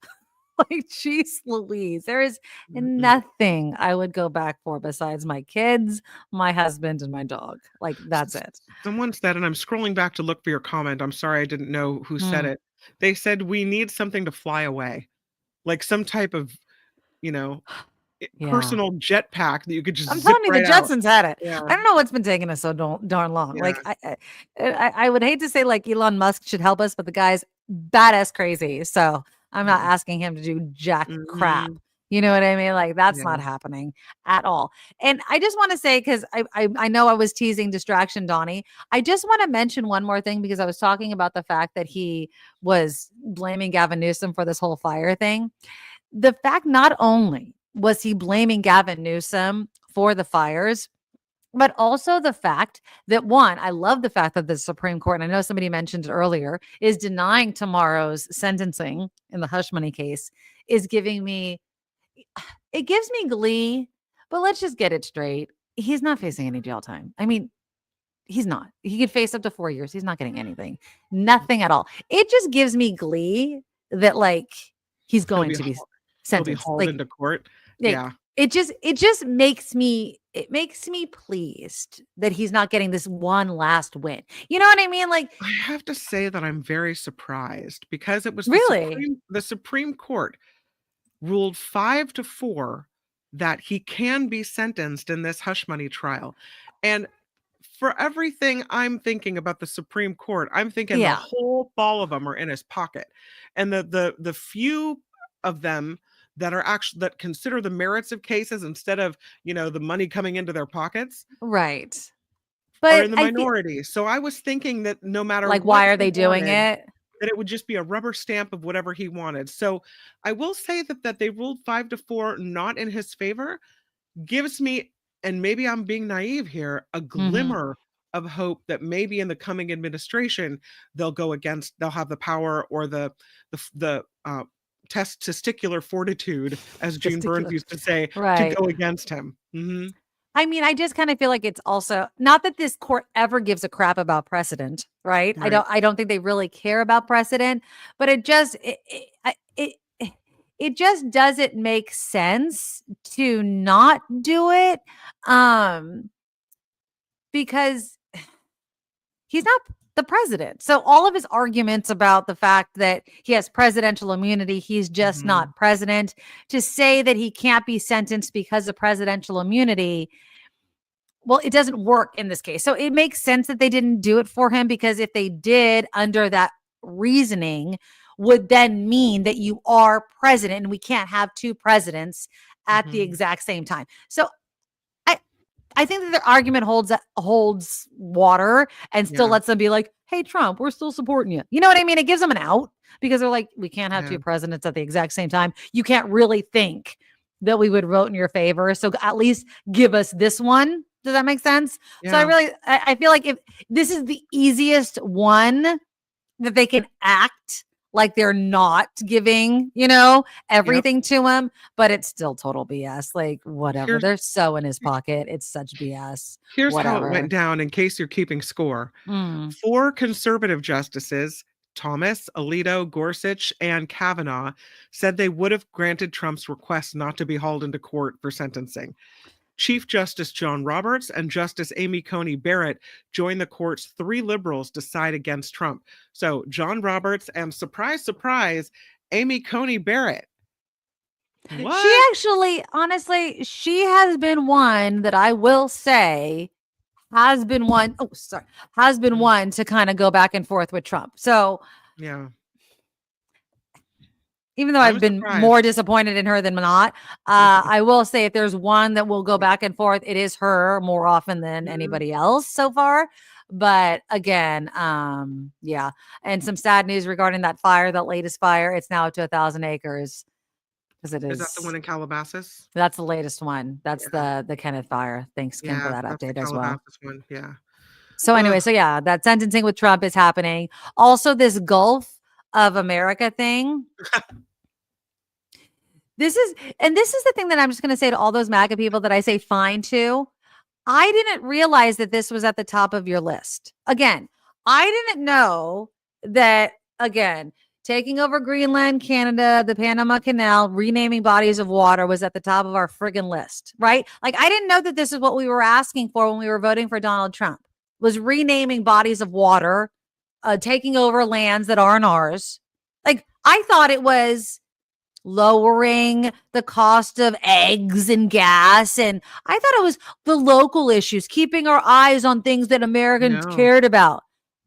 Like, geez Louise, there is nothing I would go back for besides my kids, my husband, and my dog. Like, that's it. Someone said, and I'm scrolling back to look for your comment. I'm sorry, I didn't know who said it. They said, we need something to fly away. Like some type of, personal jetpack that you could just I'm telling you, right the Jetsons had it. Yeah. I don't know what's been taking us so darn long. Yeah. Like, I would hate to say like Elon Musk should help us, but the guy's badass crazy. So I'm not asking him to do jack crap. You know what I mean? Like, that's not happening at all. And I just want to say, because I know I was teasing distraction, Donnie. I just want to mention one more thing, because I was talking about the fact that he was blaming Gavin Newsom for this whole fire thing. The fact, not only was he blaming Gavin Newsom for the fires, but also the fact that, one, I love the fact that the Supreme Court, and I know somebody mentioned it earlier, is denying tomorrow's sentencing in the hush money case, is giving me, it gives me glee, but let's just get it straight. He's not facing any jail time. I mean, he's not. He could face up to 4 years. He's not getting anything. Nothing at all. It just gives me glee that, like, he's going to be sentenced. He'll be hauled into court. Yeah. It just makes me pleased that he's not getting this one last win. You know what I mean? Like, I have to say that I'm very surprised, because it was the Supreme Court ruled 5-4 that he can be sentenced in this hush money trial. And for everything I'm thinking about the Supreme Court, I'm thinking the whole ball of them are in his pocket. And the few of them that are actually, that consider the merits of cases instead of, the money coming into their pockets. Right. But are in the minority. So I was thinking that no matter like, why are they doing it? That it would just be a rubber stamp of whatever he wanted. So I will say that they ruled 5-4 not in his favor gives me, and maybe I'm being naive here, a glimmer of hope that maybe in the coming administration they'll have the power or the testicular fortitude, as June Burns used to say, to go against him. I mean, I just kind of feel like it's also not that this court ever gives a crap about precedent, right? I don't think they really care about precedent, but it just it just doesn't make sense to not do it, because he's not the president. So all of his arguments about the fact that he has presidential immunity, he's just not president, to say that he can't be sentenced because of presidential immunity, well, it doesn't work in this case. So it makes sense that they didn't do it for him, because if they did under that reasoning, would then mean that you are president, and we can't have two presidents at the exact same time. So I think that their argument holds water and still lets them be like, hey, Trump, we're still supporting you. You know what I mean? It gives them an out, because they're like, we can't have two presidents at the exact same time. You can't really think that we would vote in your favor. So at least give us this one. Does that make sense? Yeah. So I feel like if this is the easiest one that they can act like they're not giving, everything to him, but it's still total BS. Like, whatever. They're so in his pocket. It's such BS. Here's how it went down, in case you're keeping score. 4 conservative justices, Thomas, Alito, Gorsuch, and Kavanaugh, said they would have granted Trump's request not to be hauled into court for sentencing. Chief Justice John Roberts and Justice Amy Coney Barrett joined the court's 3 liberals to side against Trump. So John Roberts and, surprise, surprise, Amy Coney Barrett. What? She actually, honestly, she has been one that I will say has been one to kind of go back and forth with Trump. So yeah. Even though I've been more disappointed in her than not, I will say if there's one that will go back and forth, it is her more often than anybody else so far. But again, yeah. And some sad news regarding that fire, that latest fire. It's now up to 1,000 acres. Because it is. Is that the one in Calabasas? That's the latest one. That's the Kenneth fire. Thanks, Kim, for that update as well. One. Yeah. So anyway, that sentencing with Trump is happening. Also, this Gulf of America thing. This is the thing that I'm just going to say to all those MAGA people that I say fine to. I didn't realize that this was at the top of your list. Again, I didn't know that, taking over Greenland, Canada, the Panama Canal, renaming bodies of water was at the top of our friggin' list, right? Like, I didn't know that this is what we were asking for when we were voting for Donald Trump, was renaming bodies of water, taking over lands that aren't ours. Like, I thought it was lowering the cost of eggs and gas. And I thought it was the local issues, keeping our eyes on things that Americans cared about.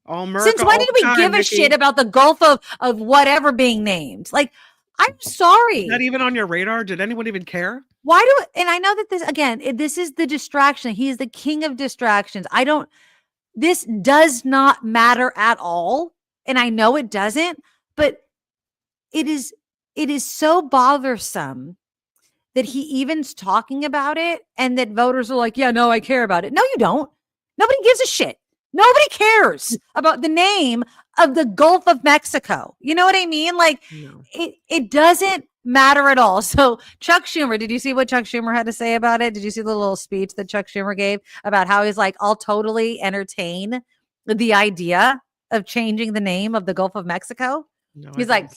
Since when did we give a shit about the Gulf of whatever being named? Like, I'm sorry. Not even on your radar? Did anyone even care? And I know that this is the distraction. He is the king of distractions. This does not matter at all. And I know it doesn't, but it is so bothersome that he even's talking about it and that voters are like, yeah, no, I care about it. No, you don't. Nobody gives a shit. Nobody cares about the name of the Gulf of Mexico. You know what I mean? Like, it doesn't matter at all. So Chuck Schumer, did you see what Chuck Schumer had to say about it? Did you see the little speech that Chuck Schumer gave about how he's like, I'll totally entertain the idea of changing the name of the Gulf of Mexico? No, he's like,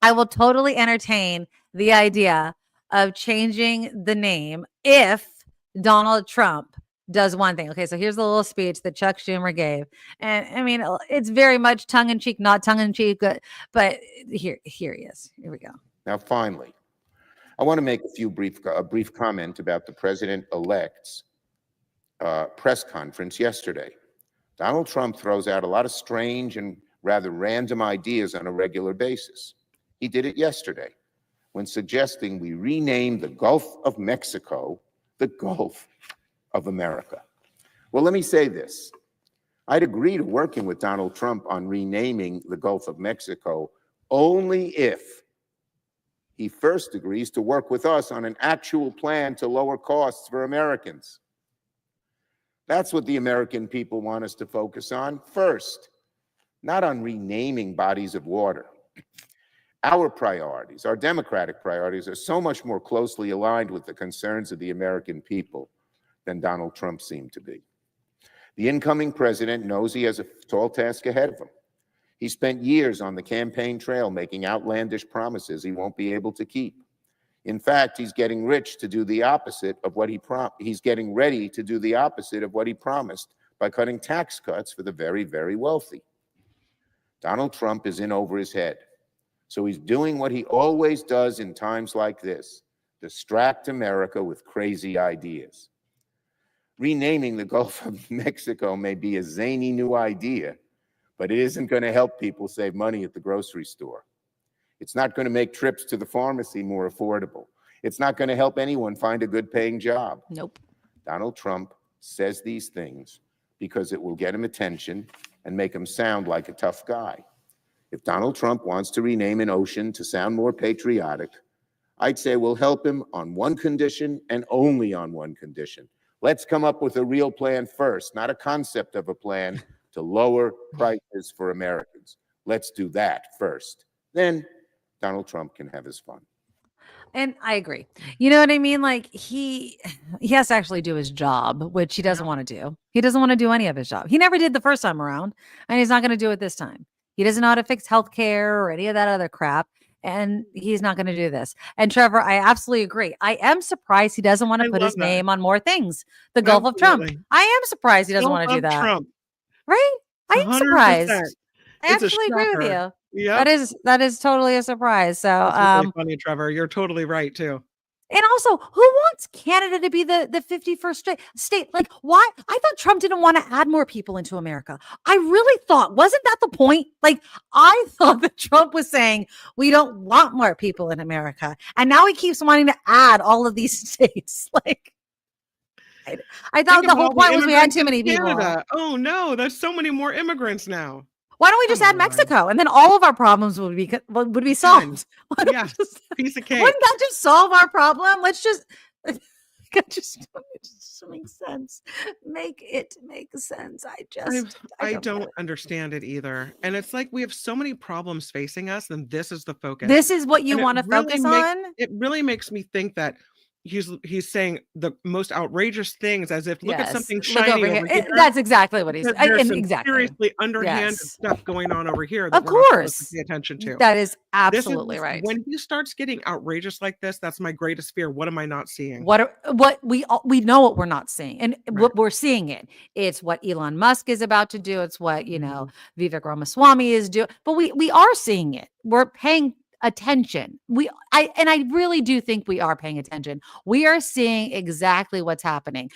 I will totally entertain the idea of changing the name if Donald Trump does one thing. Okay, so here's the little speech that Chuck Schumer gave. And I mean, it's very much tongue-in-cheek, not tongue-in-cheek, but here he is. Here we go. Now, finally, I want to make a brief comment about the president-elect's press conference yesterday. Donald Trump throws out a lot of strange and rather random ideas on a regular basis. He did it yesterday when suggesting we rename the Gulf of Mexico the Gulf of America. Well, let me say this. I'd agree to working with Donald Trump on renaming the Gulf of Mexico only if he first agrees to work with us on an actual plan to lower costs for Americans. That's what the American people want us to focus on first, not on renaming bodies of water. Our priorities, our democratic priorities, are so much more closely aligned with the concerns of the American people than Donald Trump seemed to be. The incoming president knows he has a tall task ahead of him. He spent years on the campaign trail making outlandish promises he won't be able to keep. In fact, he's getting rich to do the opposite of what he's getting ready to do the opposite of what he promised by cutting tax cuts for the very, very wealthy. Donald Trump is in over his head. So he's doing what he always does in times like this: distract America with crazy ideas. Renaming the Gulf of Mexico may be a zany new idea, but it isn't going to help people save money at the grocery store. It's not going to make trips to the pharmacy more affordable. It's not going to help anyone find a good paying job. Nope. Donald Trump says these things because it will get him attention and make him sound like a tough guy. If Donald Trump wants to rename an ocean to sound more patriotic, I'd say we'll help him on one condition and only on one condition. Let's come up with a real plan first, not a concept of a plan to lower prices for Americans. Let's do that first. Then Donald Trump can have his fun. And I agree. You know what I mean? Like he has to actually do his job, which he doesn't want to do. He doesn't want to do any of his job. He never did the first time around, and he's not going to do it this time. He doesn't know how to fix healthcare or any of that other crap. And he's not going to do this. And Trevor, I absolutely agree. I am surprised he doesn't want to put his name on more things. The Gulf of Trump. I am surprised he doesn't want to do that. Trump. Right? I am surprised. 100%. I actually agree with you. Yeah, that is totally a surprise. So that's really funny, Trevor. You're totally right too. And also, who wants Canada to be the 51st state? Like, why? I thought Trump didn't want to add more people into America. I really thought, wasn't that the point? Like, I thought that Trump was saying, we don't want more people in America. And now he keeps wanting to add all of these states. Like, I thought the whole point was we had too many people. Oh, no, there's so many more immigrants now. Why don't we just add Mexico, and then all of our problems would be solved? Yeah, piece of cake. Wouldn't that just solve our problem? Let's just just make sense. Make it make sense. I don't understand it either. And it's like we have so many problems facing us, and this is the focus. This is what you want to focus on. It really makes me think that he's saying the most outrageous things as if look at something shiny over here. That's exactly what he's saying. Exactly. Seriously underhanded stuff going on over here of that course to pay attention to. That is absolutely right. When he starts getting outrageous like this, that's my greatest fear. What am I not seeing? What we know what we're not seeing, and what we're seeing it's what Elon Musk is about to do. It's what Vivek Ramaswamy is doing. But we are seeing it. We're paying attention. I really do think we are paying attention. We are seeing exactly what's happening.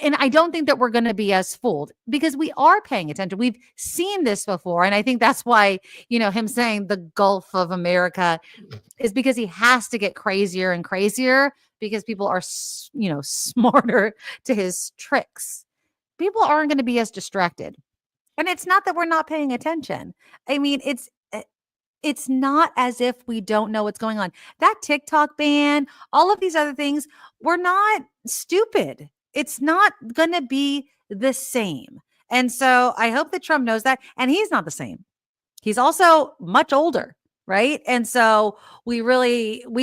And I don't think that we're going to be as fooled because we are paying attention. We've seen this before. And I think that's why, him saying the Gulf of America is because he has to get crazier and crazier because people are, smarter to his tricks. People aren't going to be as distracted. And it's not that we're not paying attention. I mean, it's not as if we don't know what's going on. That TikTok ban, all of these other things, we're not stupid. It's not going to be the same. And so I hope that Trump knows that. And he's not the same. He's also much older, right? And so we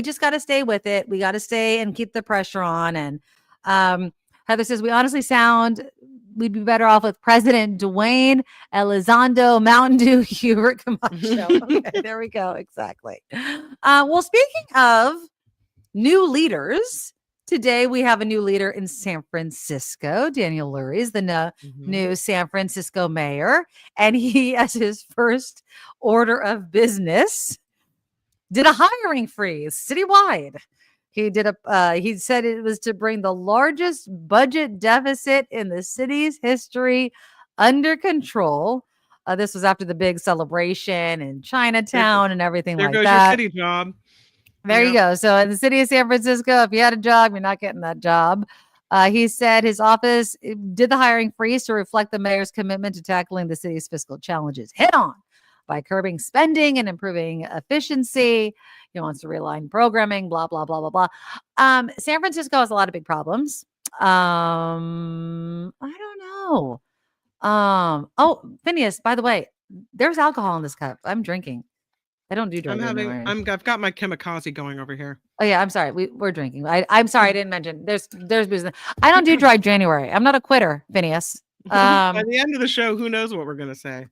just got to stay with it. We got to stay and keep the pressure on. And Heather says, we'd be better off with President Dwayne Elizondo Mountain Dew Hubert Camacho. Okay, there we go. Exactly. Well, speaking of new leaders, today we have a new leader in San Francisco. Daniel Lurie is the new San Francisco mayor. And he, as his first order of business, did a hiring freeze citywide. He said it was to bring the largest budget deficit in the city's history under control. This was after the big celebration in Chinatown and everything like that. There goes your city job. There you go. So in the city of San Francisco, if you had a job, you're not getting that job. He said his office did the hiring freeze to reflect the mayor's commitment to tackling the city's fiscal challenges head on by curbing spending and improving efficiency. He wants to realign programming, blah, blah, blah, blah, blah. San Francisco has a lot of big problems. I don't know. Oh, Phineas, by the way, there's alcohol in this cup. I'm drinking. I don't do dry January. I've got my kamikaze going over here. Oh yeah, I'm sorry. We're drinking. I'm sorry, I didn't mention. There's booze. I don't do dry January. I'm not a quitter, Phineas. By the end of the show, who knows what we're gonna say?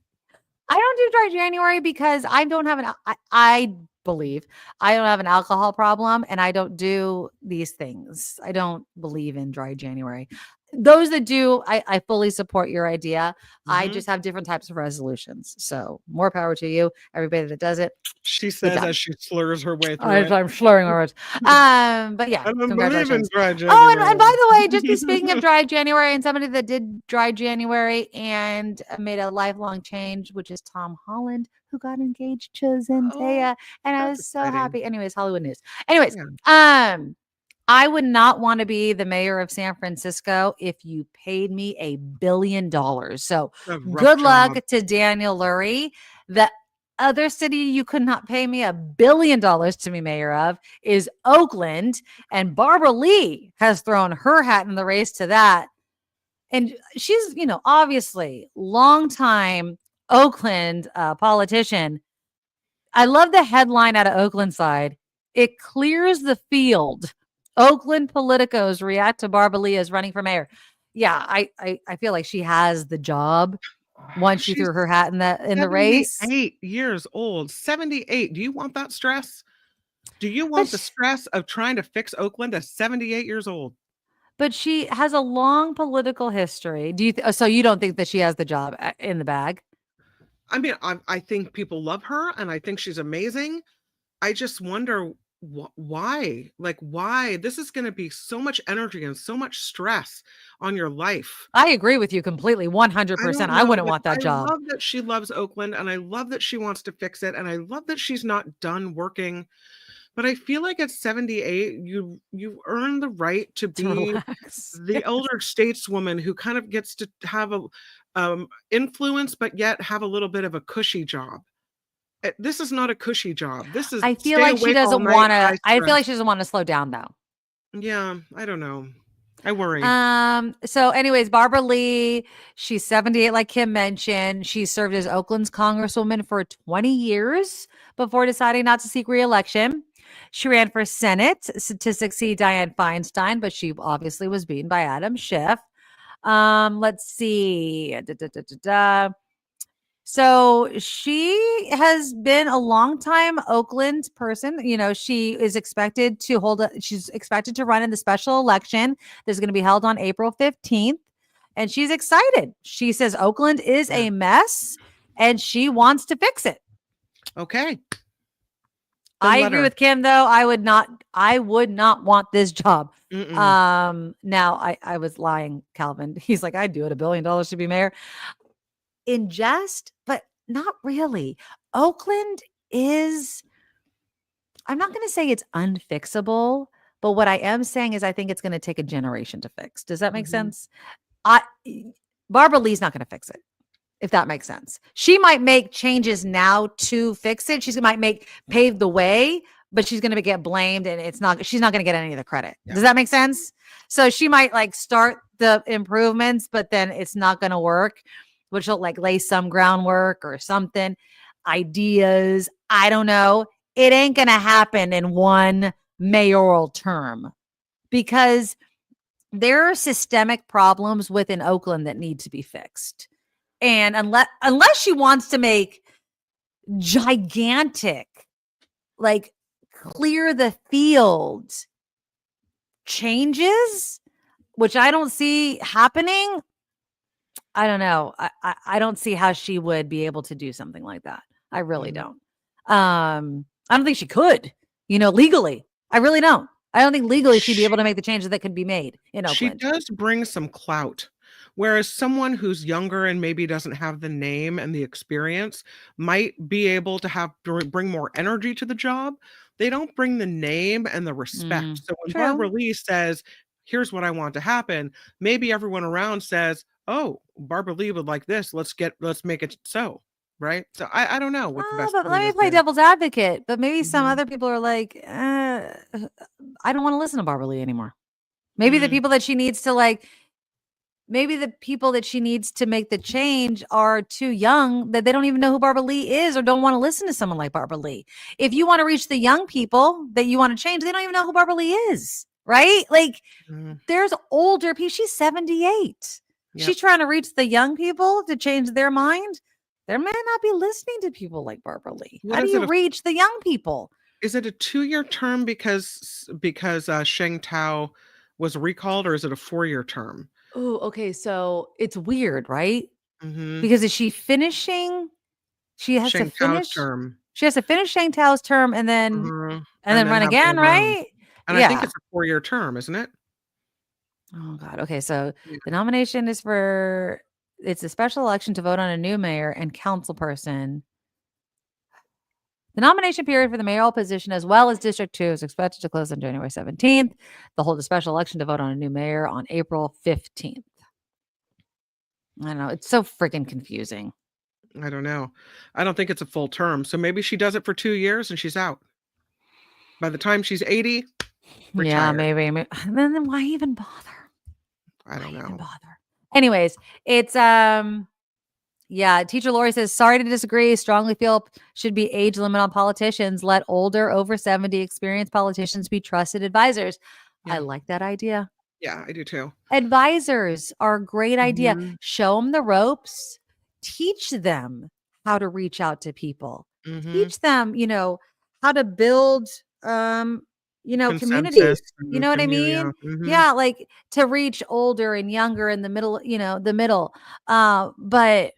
I don't do dry January because I don't have I believe I don't have an alcohol problem, and I don't do these things. I don't believe in dry January. Those that do, I fully support your idea. I just have different types of resolutions. So more power to you, everybody that does it. She says as she slurs her way through it. I'm slurring my words. But yeah, I don't believe in congratulations. dry January. Oh, and by the way, just speaking of dry January and somebody that did dry January and made a lifelong change, which is Tom Holland, who got engaged to Zendaya, and I was so happy. Anyways, Hollywood news. Anyways, I would not want to be the mayor of San Francisco if you paid me $1 billion. So good luck to Daniel Lurie. The other city you could not pay me $1 billion to be mayor of is Oakland. And Barbara Lee has thrown her hat in the race to that. And she's, obviously longtime Oakland politician. I love the headline out of Oakland side. It clears the field. Oakland politicos react to Barbara Lee as running for mayor. Yeah, I feel like she has the job once she threw her hat in the race. 8 years old, 78. Do you want that stress? Do you want the stress of trying to fix Oakland at 78 years old? But she has a long political history. Do you? So you don't think that she has the job in the bag? I mean, I think people love her, and I think she's amazing. I just wonder why. Like, why? This is going to be so much energy and so much stress on your life. I agree with you completely, 100%. I wouldn't want that job. I love that she loves Oakland, and I love that she wants to fix it, and I love that she's not done working. But I feel like at 78, you earn the right to be the elder stateswoman who kind of gets to have a influence, but yet have a little bit of a cushy job. This is not a cushy job. This is. I feel like she doesn't want to. I feel like she doesn't want to slow down, though. Yeah, I don't know. I worry. So anyways, Barbara Lee, she's 78, like Kim mentioned. She served as Oakland's congresswoman for 20 years before deciding not to seek re-election. She ran for Senate to succeed Dianne Feinstein, but she obviously was beaten by Adam Schiff. Let's see. So she has been a longtime Oakland person. She is expected to she's expected to run in the special election that's going to be held on April 15th. And she's excited. She says Oakland is a mess and she wants to fix it. Okay. I agree with Kim, though. I would not want this job. Now I was lying, Calvin. He's like, I'd do it $1 billion to be mayor. In jest, but not really. Oakland is, I'm not going to say it's unfixable, but what I am saying is I think it's going to take a generation to fix. Does that make sense? Barbara Lee's not going to fix it, if that makes sense. She might make changes now to fix it. She might pave the way, but she's going to get blamed and she's not going to get any of the credit. Yeah. Does that make sense? So she might start the improvements, but then it's not going to work, which will lay some groundwork or something, ideas. I don't know. It ain't going to happen in one mayoral term because there are systemic problems within Oakland that need to be fixed. And unless she wants to make gigantic, clear the field changes, which I don't see happening, I don't know. I don't see how she would be able to do something like that. I really don't. I don't think she could, legally. I really don't. I don't think legally she'd be able to make the changes that could be made in Oakland. She does bring some clout. Whereas someone who's younger and maybe doesn't have the name and the experience might be able to bring more energy to the job. They don't bring the name and the respect. So when Barbara Lee says, here's what I want to happen, maybe everyone around says, oh, Barbara Lee would like this. Let's make it so. Right. So I don't know what the best. But let me play devil's advocate. But maybe some other people are like, I don't want to listen to Barbara Lee anymore. Maybe the people that she needs to maybe the people that she needs to make the change are too young, that they don't even know who Barbara Lee is or don't want to listen to someone like Barbara Lee. If you want to reach the young people that you want to change, they don't even know who Barbara Lee is, right? Like there's older people. She's 78. Yep. She's trying to reach the young people to change their mind. They may not be listening to people like Barbara Lee. How do you reach the young people? Is it a 2-year term because Sheng Tao was recalled, or is it a 4-year term? Oh, okay. So it's weird, right? Mm-hmm. Because is she finishing? She has Sheng to finish. Tao's term. She has to finish Sheng Tao's term and then then run again, right? And I think it's a 4-year term, isn't it? Oh God. Okay. So the nomination is it's a special election to vote on a new mayor and council person. The nomination period for the mayoral position, as well as District 2, is expected to close on January 17th. They'll hold a special election to vote on a new mayor on April 15th. I don't know. It's so freaking confusing. I don't know. I don't think it's a full term. So maybe she does it for 2 years and she's out. By the time she's 80, retired. Yeah, maybe. Then why even bother? I don't know. Anyways, it's Teacher Lori says, sorry to disagree. Strongly feel should be age limit on politicians. Let older, over 70 experienced politicians be trusted advisors. I like that idea. Yeah, I do too. Advisors are a great idea. Show them the ropes. Teach them how to reach out to people. Teach them, how to build communities. You know what I mean? Yeah, like to reach older and younger in the middle, but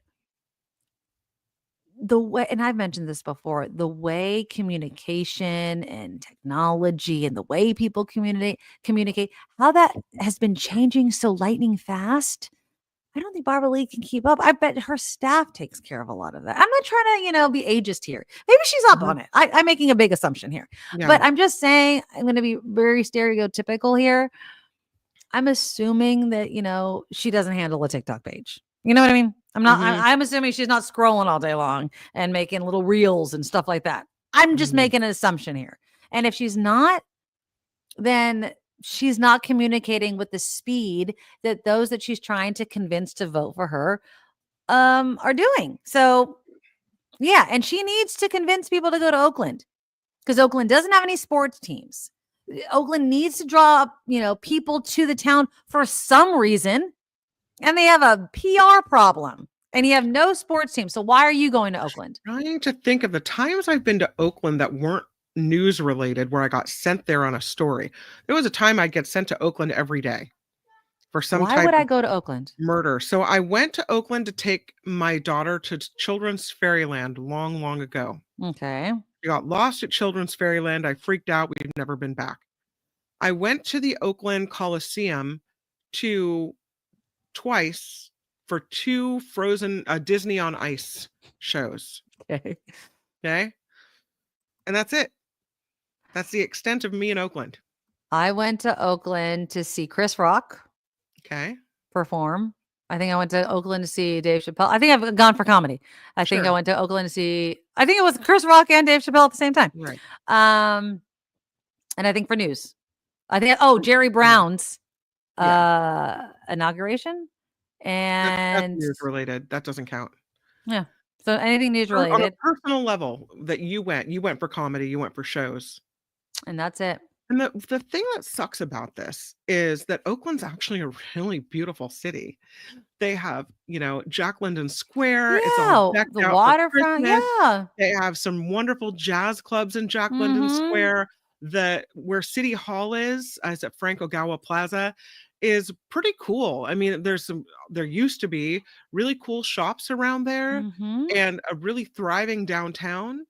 the way, and I've mentioned this before, the way communication and technology and the way people communicate, how that has been changing so lightning fast. I don't think Barbara Lee can keep up. I bet her staff takes care of a lot of that. I'm not trying to, be ageist here. Maybe she's up on it. I'm making a big assumption here, but I'm just saying, I'm going to be very stereotypical here. I'm assuming that, she doesn't handle a TikTok page. You know what I mean? I'm assuming she's not scrolling all day long and making little reels and stuff like that. I'm just making an assumption here. And if she's not, then she's not communicating with the speed that those that she's trying to convince to vote for her are doing. So yeah. And she needs to convince people to go to Oakland because Oakland doesn't have any sports teams. Oakland needs to draw, people to the town for some reason. And they have a PR problem and you have no sports team. So why are you going to Oakland? I'm trying to think of the times I've been to Oakland that weren't news related where I got sent there on a story. There was a time I'd get sent to Oakland every day for some Why would I go to Oakland? Murder. So I went to Oakland to take my daughter to Children's Fairyland long, long ago. Okay. We got lost at Children's Fairyland. I freaked out. We've never been back. I went to the Oakland Coliseum twice for 2 Frozen Disney on Ice shows. Okay. And that's it. That's the extent of me in Oakland. I went to Oakland to see Chris Rock perform. I think I went to Oakland to see Dave Chappelle. I think I've gone for comedy. I think I went to Oakland to see, I think it was Chris Rock and Dave Chappelle at the same time. Right. And I think for news, I think, Jerry Brown's inauguration. And that's news related. That doesn't count. Yeah. So anything news related. On a personal level that you went for comedy, you went for shows. And that's it. And the thing that sucks about this is that Oakland's actually a really beautiful city. They have, Jack London Square. Yeah, it's all decked the out waterfront. Yeah. They have some wonderful jazz clubs in Jack London Square. Where City Hall is at Frank Ogawa Plaza is pretty cool. I mean, there used to be really cool shops around there and a really thriving downtown.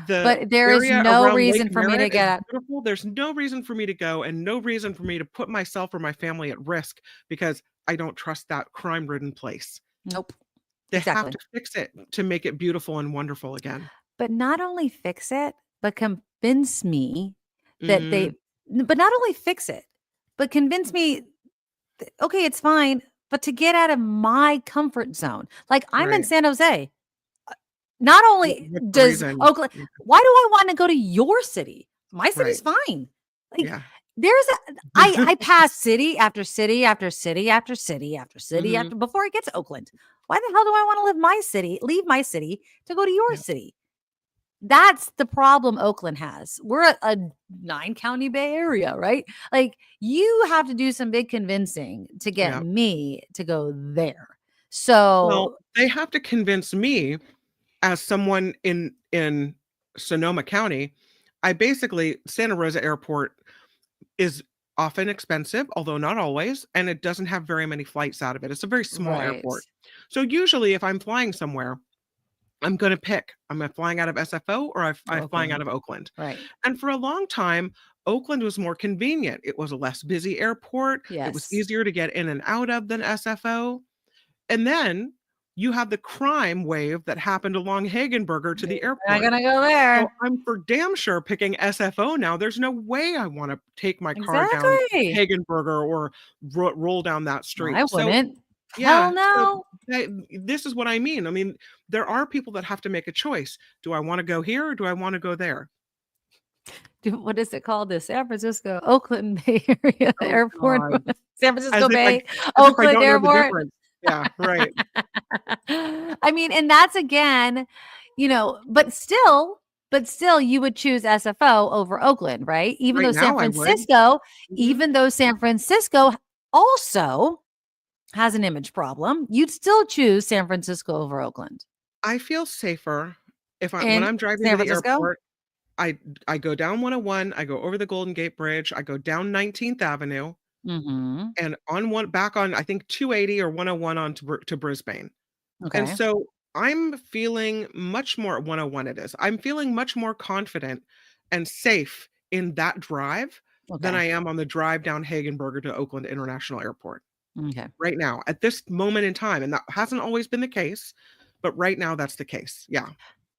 But there is no reason for me to get beautiful. There's no reason for me to go and no reason for me to put myself or my family at risk because I don't trust that crime-ridden place. Nope. They have to fix it to make it beautiful and wonderful again. But not only fix it, but convince me that but not only fix it, but convince me, okay, it's fine, but to get out of my comfort zone. Like I'm in San Jose. Not only does Oakland, why do I want to go to your city? My city's fine. Like I pass city after city after city after city after city after before I get to Oakland. Why the hell do I want to leave my city to go to your city? That's the problem Oakland has. We're a 9-county Bay Area, right? Like, you have to do some big convincing to get me to go there. So they have to convince me as someone in Sonoma County. Santa Rosa Airport is often expensive, although not always, and it doesn't have very many flights out of it. It's a very small airport. So usually if I'm flying somewhere, I'm going to pick, am I flying out of SFO or I'm flying out of Oakland? Right. And for a long time, Oakland was more convenient. It was a less busy airport. Yes. It was easier to get in and out of than SFO. And then you have the crime wave that happened along Hagenberger to the airport. I'm gonna go there. So I'm for damn sure picking SFO now. There's no way I want to take my car down Hagenberger or roll down that street. I wouldn't. Hell no. So this is what I mean. I mean, there are people that have to make a choice. Do I want to go here or do I want to go there? What is it called? The San Francisco, Oakland Bay Area Airport. San Francisco Bay, Oakland Airport. Yeah, right. I mean, and that's again, but still you would choose SFO over Oakland, right? Even though San Francisco also has an image problem, you'd still choose San Francisco over Oakland. I feel safer when I'm driving to the airport. I go down 101, I go over the Golden Gate Bridge, I go down 19th Avenue. And back on I think 280 or 101 on to Brisbane. Okay. And so I'm feeling much more 101 it is. I'm feeling much more confident and safe in that drive than I am on the drive down Hagenberger to Oakland International Airport. Okay. Right now, at this moment in time, and that hasn't always been the case, but right now that's the case. Yeah.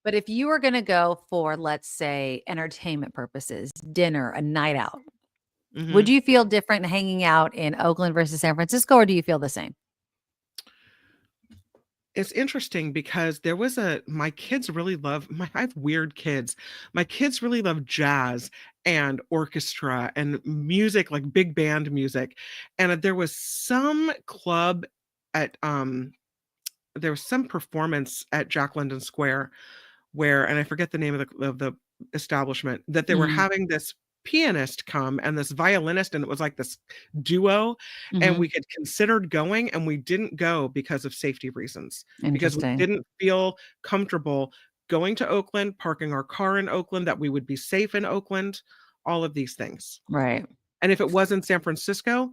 But if you were going to go for, let's say, entertainment purposes, dinner, a night out, would you feel different hanging out in Oakland versus San Francisco, or do you feel the same? It's interesting because my kids really love, I have weird kids. My kids really love jazz and orchestra and music, like big band music. And there was some club there was some performance at Jack London Square and I forget the name of the establishment, that they were having this pianist come and this violinist, and it was like this duo, and we had considered going and we didn't go because of safety reasons, because we didn't feel comfortable going to Oakland, parking our car in Oakland, that we would be safe in Oakland, all of these things. Right. And if it was in San Francisco,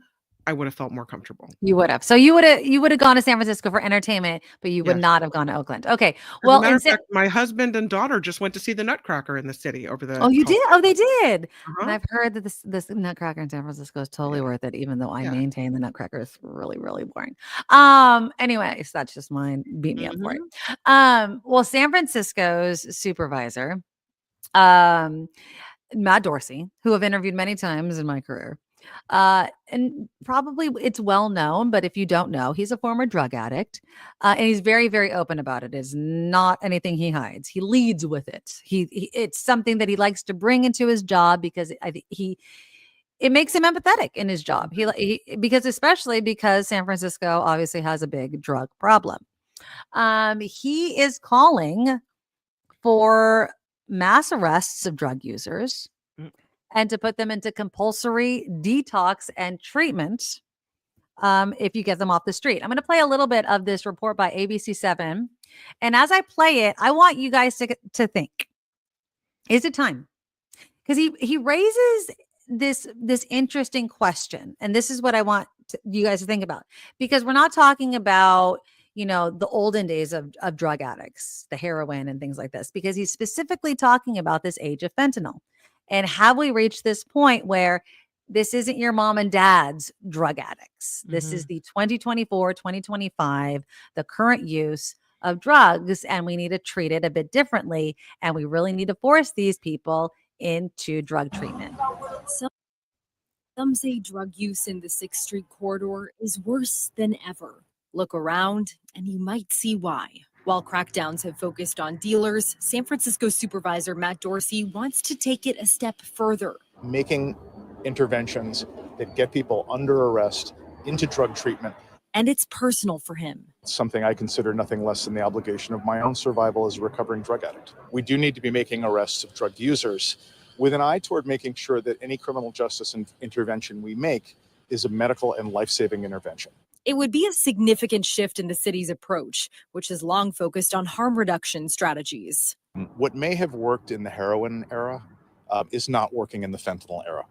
I would have felt more comfortable. You would have. So you would have gone to San Francisco for entertainment, but you would not have gone to Oakland. Okay. Well, as a matter of fact, my husband and daughter just went to see the Nutcracker in the city over the. Oh, you did? Oh, they did. And I've heard that this Nutcracker in San Francisco is totally worth it, even though I maintain the Nutcracker is really, really boring. Anyways, that's just mine. Beat me up for it. Well, San Francisco's supervisor, Matt Dorsey, who I've interviewed many times in my career. And probably it's well known, but if you don't know, he's a former drug addict, and he's very, very open about it. It's not anything he hides. He leads with it. It's something that he likes to bring into his job because it makes him empathetic in his job. Especially because San Francisco obviously has a big drug problem. He is calling for mass arrests of drug users and to put them into compulsory detox and treatment if you get them off the street. I'm going to play a little bit of this report by ABC7. And as I play it, I want you guys to think, is it time? Because he raises this interesting question. And this is what I want you guys to think about. Because we're not talking about, the olden days of drug addicts, the heroin and things like this, because he's specifically talking about this age of fentanyl. And have we reached this point where this isn't your mom and dad's drug addicts? This is the 2024, 2025, the current use of drugs, and we need to treat it a bit differently. And we really need to force these people into drug treatment. Some say drug use in the 6th Street corridor is worse than ever. Look around and you might see why. While crackdowns have focused on dealers, San Francisco supervisor Matt Dorsey wants to take it a step further. Making interventions that get people under arrest into drug treatment. And it's personal for him. It's something I consider nothing less than the obligation of my own survival as a recovering drug addict. We do need to be making arrests of drug users with an eye toward making sure that any criminal justice intervention we make is a medical and life-saving intervention. It would be a significant shift in the city's approach, which has long focused on harm reduction strategies. What may have worked in the heroin era is not working in the fentanyl era.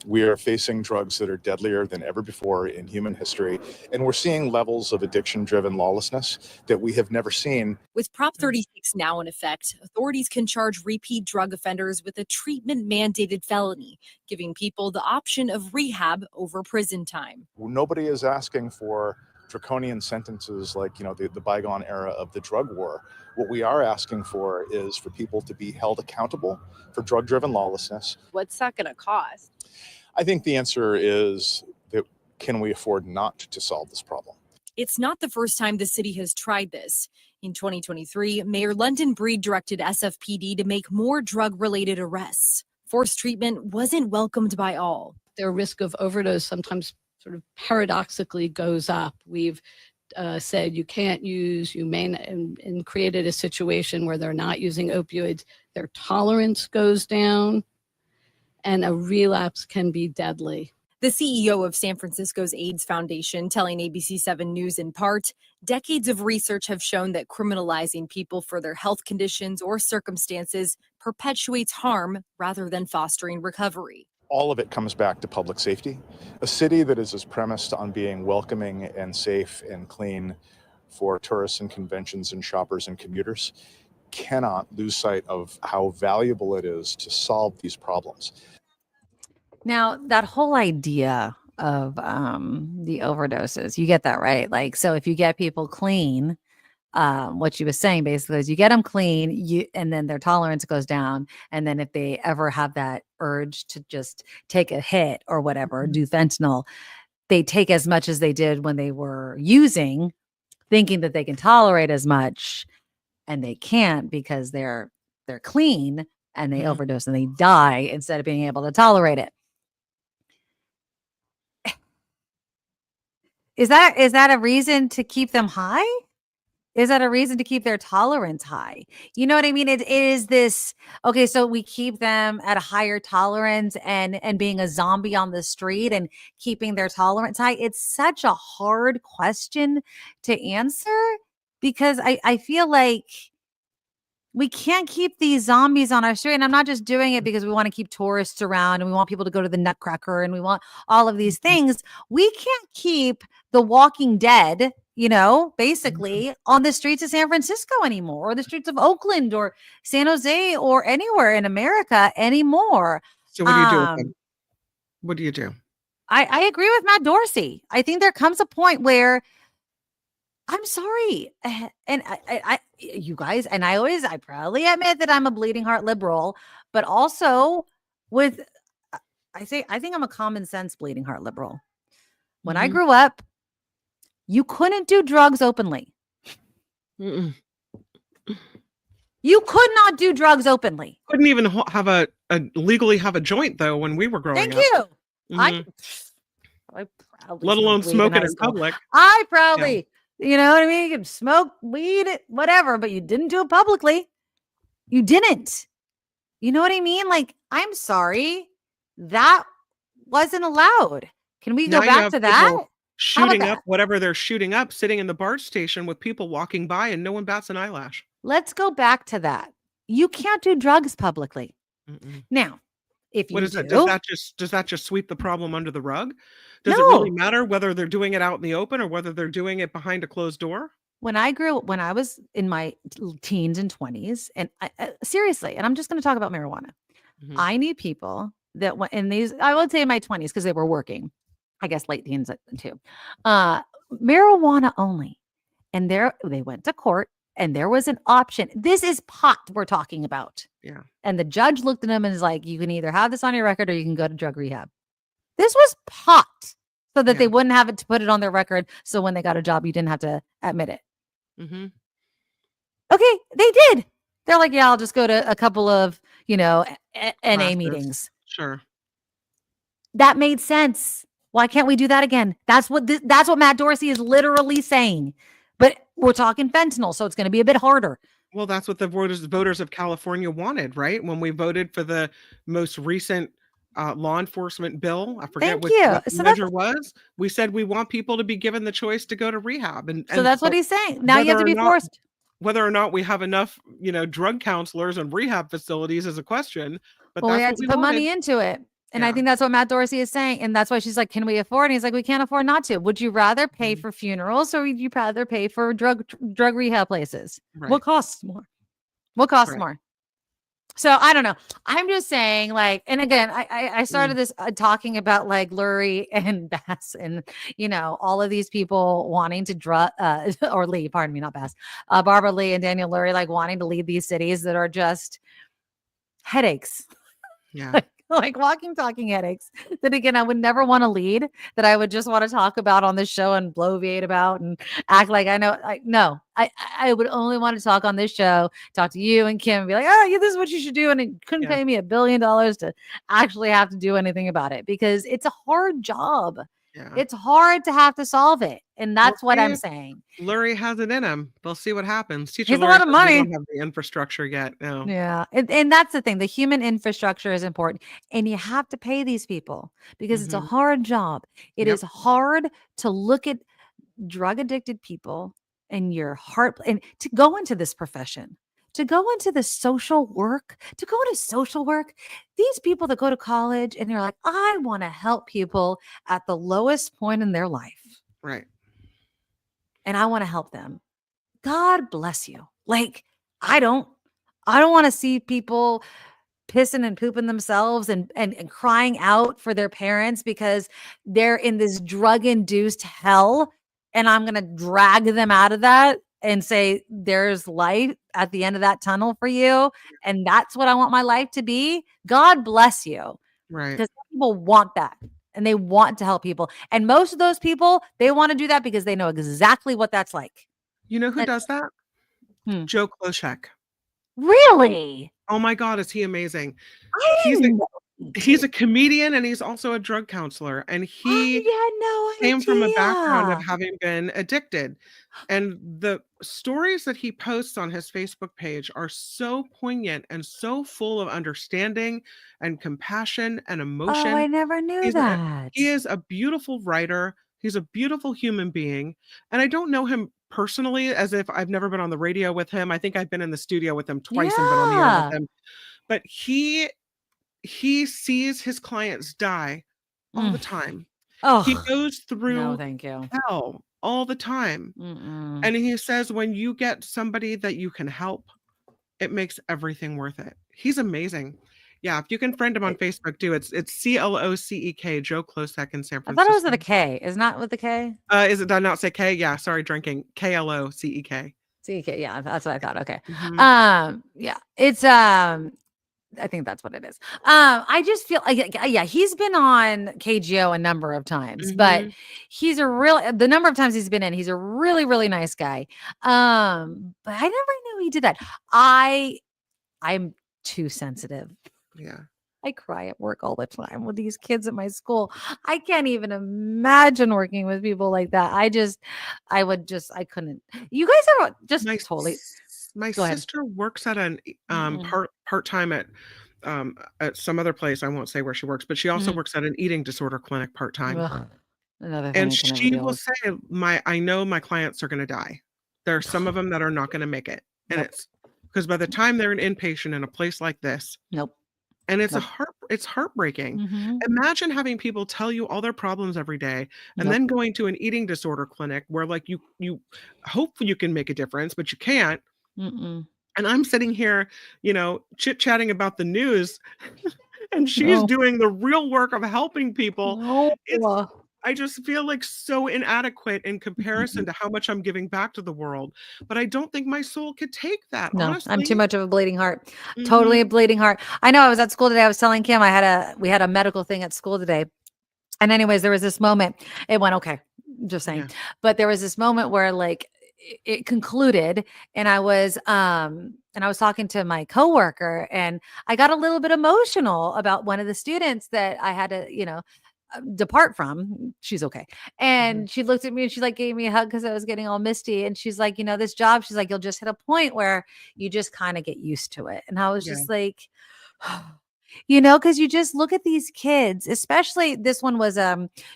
We are facing drugs that are deadlier than ever before in human history, and we're seeing levels of addiction-driven lawlessness that we have never seen. With Prop 36 now in effect, authorities can charge repeat drug offenders with a treatment-mandated felony, giving people the option of rehab over prison time. Nobody is asking for draconian sentences like, the bygone era of the drug war. What we are asking for is for people to be held accountable for drug-driven lawlessness. What's that going to cost? I think the answer is that can we afford not to solve this problem? It's not the first time the city has tried this. In 2023, Mayor London Breed directed SFPD to make more drug-related arrests. Forced treatment wasn't welcomed by all. Their risk of overdose sometimes sort of paradoxically goes up. We've said you can't use, you may not, and created a situation where they're not using opioids. Their tolerance goes down, and a relapse can be deadly. The CEO of San Francisco's AIDS Foundation telling ABC7 News in part, decades of research have shown that criminalizing people for their health conditions or circumstances perpetuates harm rather than fostering recovery. All of it comes back to public safety. A city that is premised on being welcoming and safe and clean for tourists and conventions and shoppers and commuters cannot lose sight of how valuable it is to solve these problems. Now, that whole idea of the overdoses, you get that, right? Like, so if you get people clean, what she was saying basically is you get them clean, and then their tolerance goes down. And then if they ever have that urge to just take a hit or whatever, do fentanyl, they take as much as they did when they were using, thinking that they can tolerate as much, and they can't because they're clean, and they overdose and they die instead of being able to tolerate it. Is that a reason to keep them high? Is that a reason to keep their tolerance high? You know what I mean? It is this, okay, so we keep them at a higher tolerance and being a zombie on the street and keeping their tolerance high. It's such a hard question to answer because I feel like we can't keep these zombies on our street. And I'm not just doing it because we want to keep tourists around and we want people to go to the Nutcracker and we want all of these things. We can't keep the Walking Dead, basically on the streets of San Francisco anymore, or the streets of Oakland or San Jose or anywhere in America anymore. So what do you do with them? What do you do? I agree with Matt Dorsey. I think there comes a point where I'm sorry. And I you guys, and I proudly admit that I'm a bleeding heart liberal, but also I think I'm a common sense bleeding heart liberal. When I grew up, you couldn't do drugs openly. You could not do drugs openly. Couldn't even have legally have a joint though when we were growing up. Thank you. I proudly let alone smoke it in public. I proudly, you know what I mean? You can smoke weed, whatever, but you didn't do it publicly. You didn't. You know what I mean? Like, I'm sorry. That wasn't allowed. Can we go back to that? Shooting up whatever they're shooting up, sitting in the BART station with people walking by and no one bats an eyelash. Let's go back to that. You can't do drugs publicly. Now, if you does that just sweep the problem under the rug? Does it really matter whether they're doing it out in the open or whether they're doing it behind a closed door? When I was in my teens and 20s, and seriously, and I'm just going to talk about marijuana. I knew people that went in these, I would say in my 20s, because they were working. I guess late teens too. Marijuana only. And they went to court and there was an option. This is pot we're talking about. Yeah. And the judge looked at them and is like, you can either have this on your record or you can go to drug rehab. This was pot so that they wouldn't have it to put it on their record. So when they got a job, you didn't have to admit it. Okay, they did. They're like, yeah, I'll just go to a couple of, NA meetings. Sure. That made sense. Why can't we do that again? That's what Matt Dorsey is literally saying. But we're talking fentanyl, so it's going to be a bit harder. Well, that's what the voters of California wanted, right? When we voted for the most recent law enforcement bill, I forget what the measure was. We said we want people to be given the choice to go to rehab, and so that's what he's saying. Now you have to be forced. Whether or not we have enough, drug counselors and rehab facilities is a question. But we had to put money into it. And I think that's what Matt Dorsey is saying. And that's why she's like, can we afford? And he's like, we can't afford not to. Would you rather pay for funerals or would you rather pay for drug rehab places? Right. What costs more? What costs more? So I don't know. I'm just saying, like, and again, I started this talking about like Lurie and Bass and, all of these people wanting to or Lee, pardon me, not Bass, Barbara Lee and Daniel Lurie, like wanting to lead these cities that are just headaches. Yeah. Like walking, talking headaches that again, I would never want to lead, that I would just want to talk about on this show and bloviate about and act like I know. I would only want to talk on this show, talk to you and Kim and be like, oh, yeah, this is what you should do. And it couldn't pay me $1 billion to actually have to do anything about it because it's a hard job. Yeah. It's hard to have to solve it. And that's what I'm saying. Lurie has it in him. They'll see what happens. He has a lot of money. Don't have the infrastructure yet. No. Yeah. And that's the thing. The human infrastructure is important. And you have to pay these people because it's a hard job. It is hard to look at drug addicted people and your heart and to go into this profession. To go into the social work, these people that go to college and they're like, I want to help people at the lowest point in their life. Right. And I want to help them. God bless you. Like, I don't want to see people pissing and pooping themselves and crying out for their parents because they're in this drug-induced hell. And I'm going to drag them out of that and say, there's light at the end of that tunnel for you. And that's what I want my life to be. God bless you. Right. Because people want that and they want to help people. And most of those people, they want to do that because they know exactly what that's like. You know who does that? Joe Kloschek. Really? Oh my God, is he amazing? He's a comedian and he's also a drug counselor. And he came from a background of having been addicted. And the stories that he posts on his Facebook page are so poignant and so full of understanding and compassion and emotion. Oh, I never knew that. He is a beautiful writer. He's a beautiful human being. And I don't know him personally, as if I've never been on the radio with him. I think I've been in the studio with him twice and been on the air with him. But he sees his clients die all the time. Oh, he goes through thank you. hell all the time. And he says, when you get somebody that you can help, it makes everything worth it. He's amazing. Yeah, if you can friend him on Facebook, do it's CLOCEK, Joe Kloschek in San Francisco. I thought it was with a K. Is not with the K? Did I not say K? Yeah, sorry, drinking. KLOCEK. CK, yeah, that's what I thought. Okay. Yeah, it's I think that's what it is. I just feel he's been on KGO a number of times, but he's the number of times he's been in, he's a really, really nice guy. But I never knew he did that. I'm too sensitive. Yeah. I cry at work all the time with these kids at my school. I can't even imagine working with people like that. I couldn't. You guys are just totally. My sister works at an part-time at some other place. I won't say where she works, but she also works at an eating disorder clinic part-time. And she will say, I know my clients are going to die. There are some of them that are not going to make it. And it's because by the time they're an inpatient in a place like this, and it's it's heartbreaking. Imagine having people tell you all their problems every day and then going to an eating disorder clinic where like you hope you can make a difference, but you can't. And I'm sitting here, chit-chatting about the news and she's doing the real work of helping people. I just feel like so inadequate in comparison to how much I'm giving back to the world. But I don't think my soul could take that. No, honestly. I'm too much of a bleeding heart. Totally a bleeding heart. I know I was at school today. I was telling Kim we had a medical thing at school today. And anyways, there was this moment. It went okay. Just saying. Yeah. But there was this moment where like it concluded, and I was talking to my coworker, and I got a little bit emotional about one of the students that I had to, depart from. She's okay. And she looked at me and she like gave me a hug because I was getting all misty. And she's like, this job, she's like, you'll just hit a point where you just kind of get used to it. And I was just like, because you just look at these kids, especially this one was,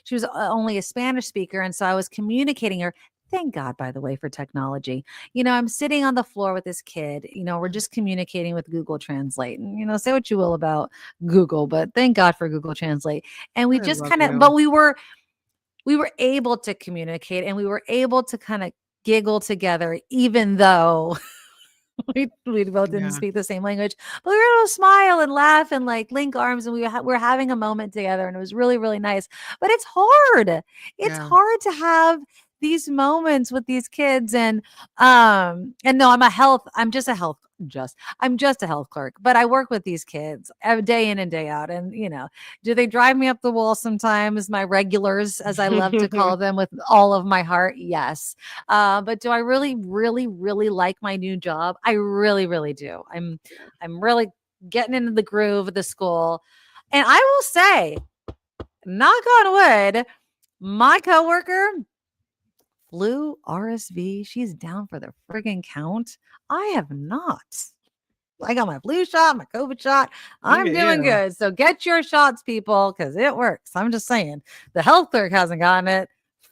she was only a Spanish speaker. And so I was communicating her. Thank God, by the way, for technology. I'm sitting on the floor with this kid, we're just communicating with Google Translate, and, say what you will about Google, but thank God for Google Translate. And we just kind of, but we were able to communicate, and we were able to kind of giggle together, even though we both didn't speak the same language, but we were able to smile and laugh and like link arms, and we were having a moment together, and it was really, really nice. But it's hard. It's hard to have these moments with these kids, and no, I'm just a health clerk, but I work with these kids day in and day out. And do they drive me up the wall sometimes? My regulars, as I love to call them, with all of my heart, yes. But do I really, really, really like my new job? I really, really do. I'm really getting into the groove of the school, and I will say, knock on wood, my coworker flu, RSV. She's down for the friggin' count. I have not. I got my flu shot, my COVID shot. I'm doing good. So get your shots, people, because it works. I'm just saying. The health clerk hasn't gotten it.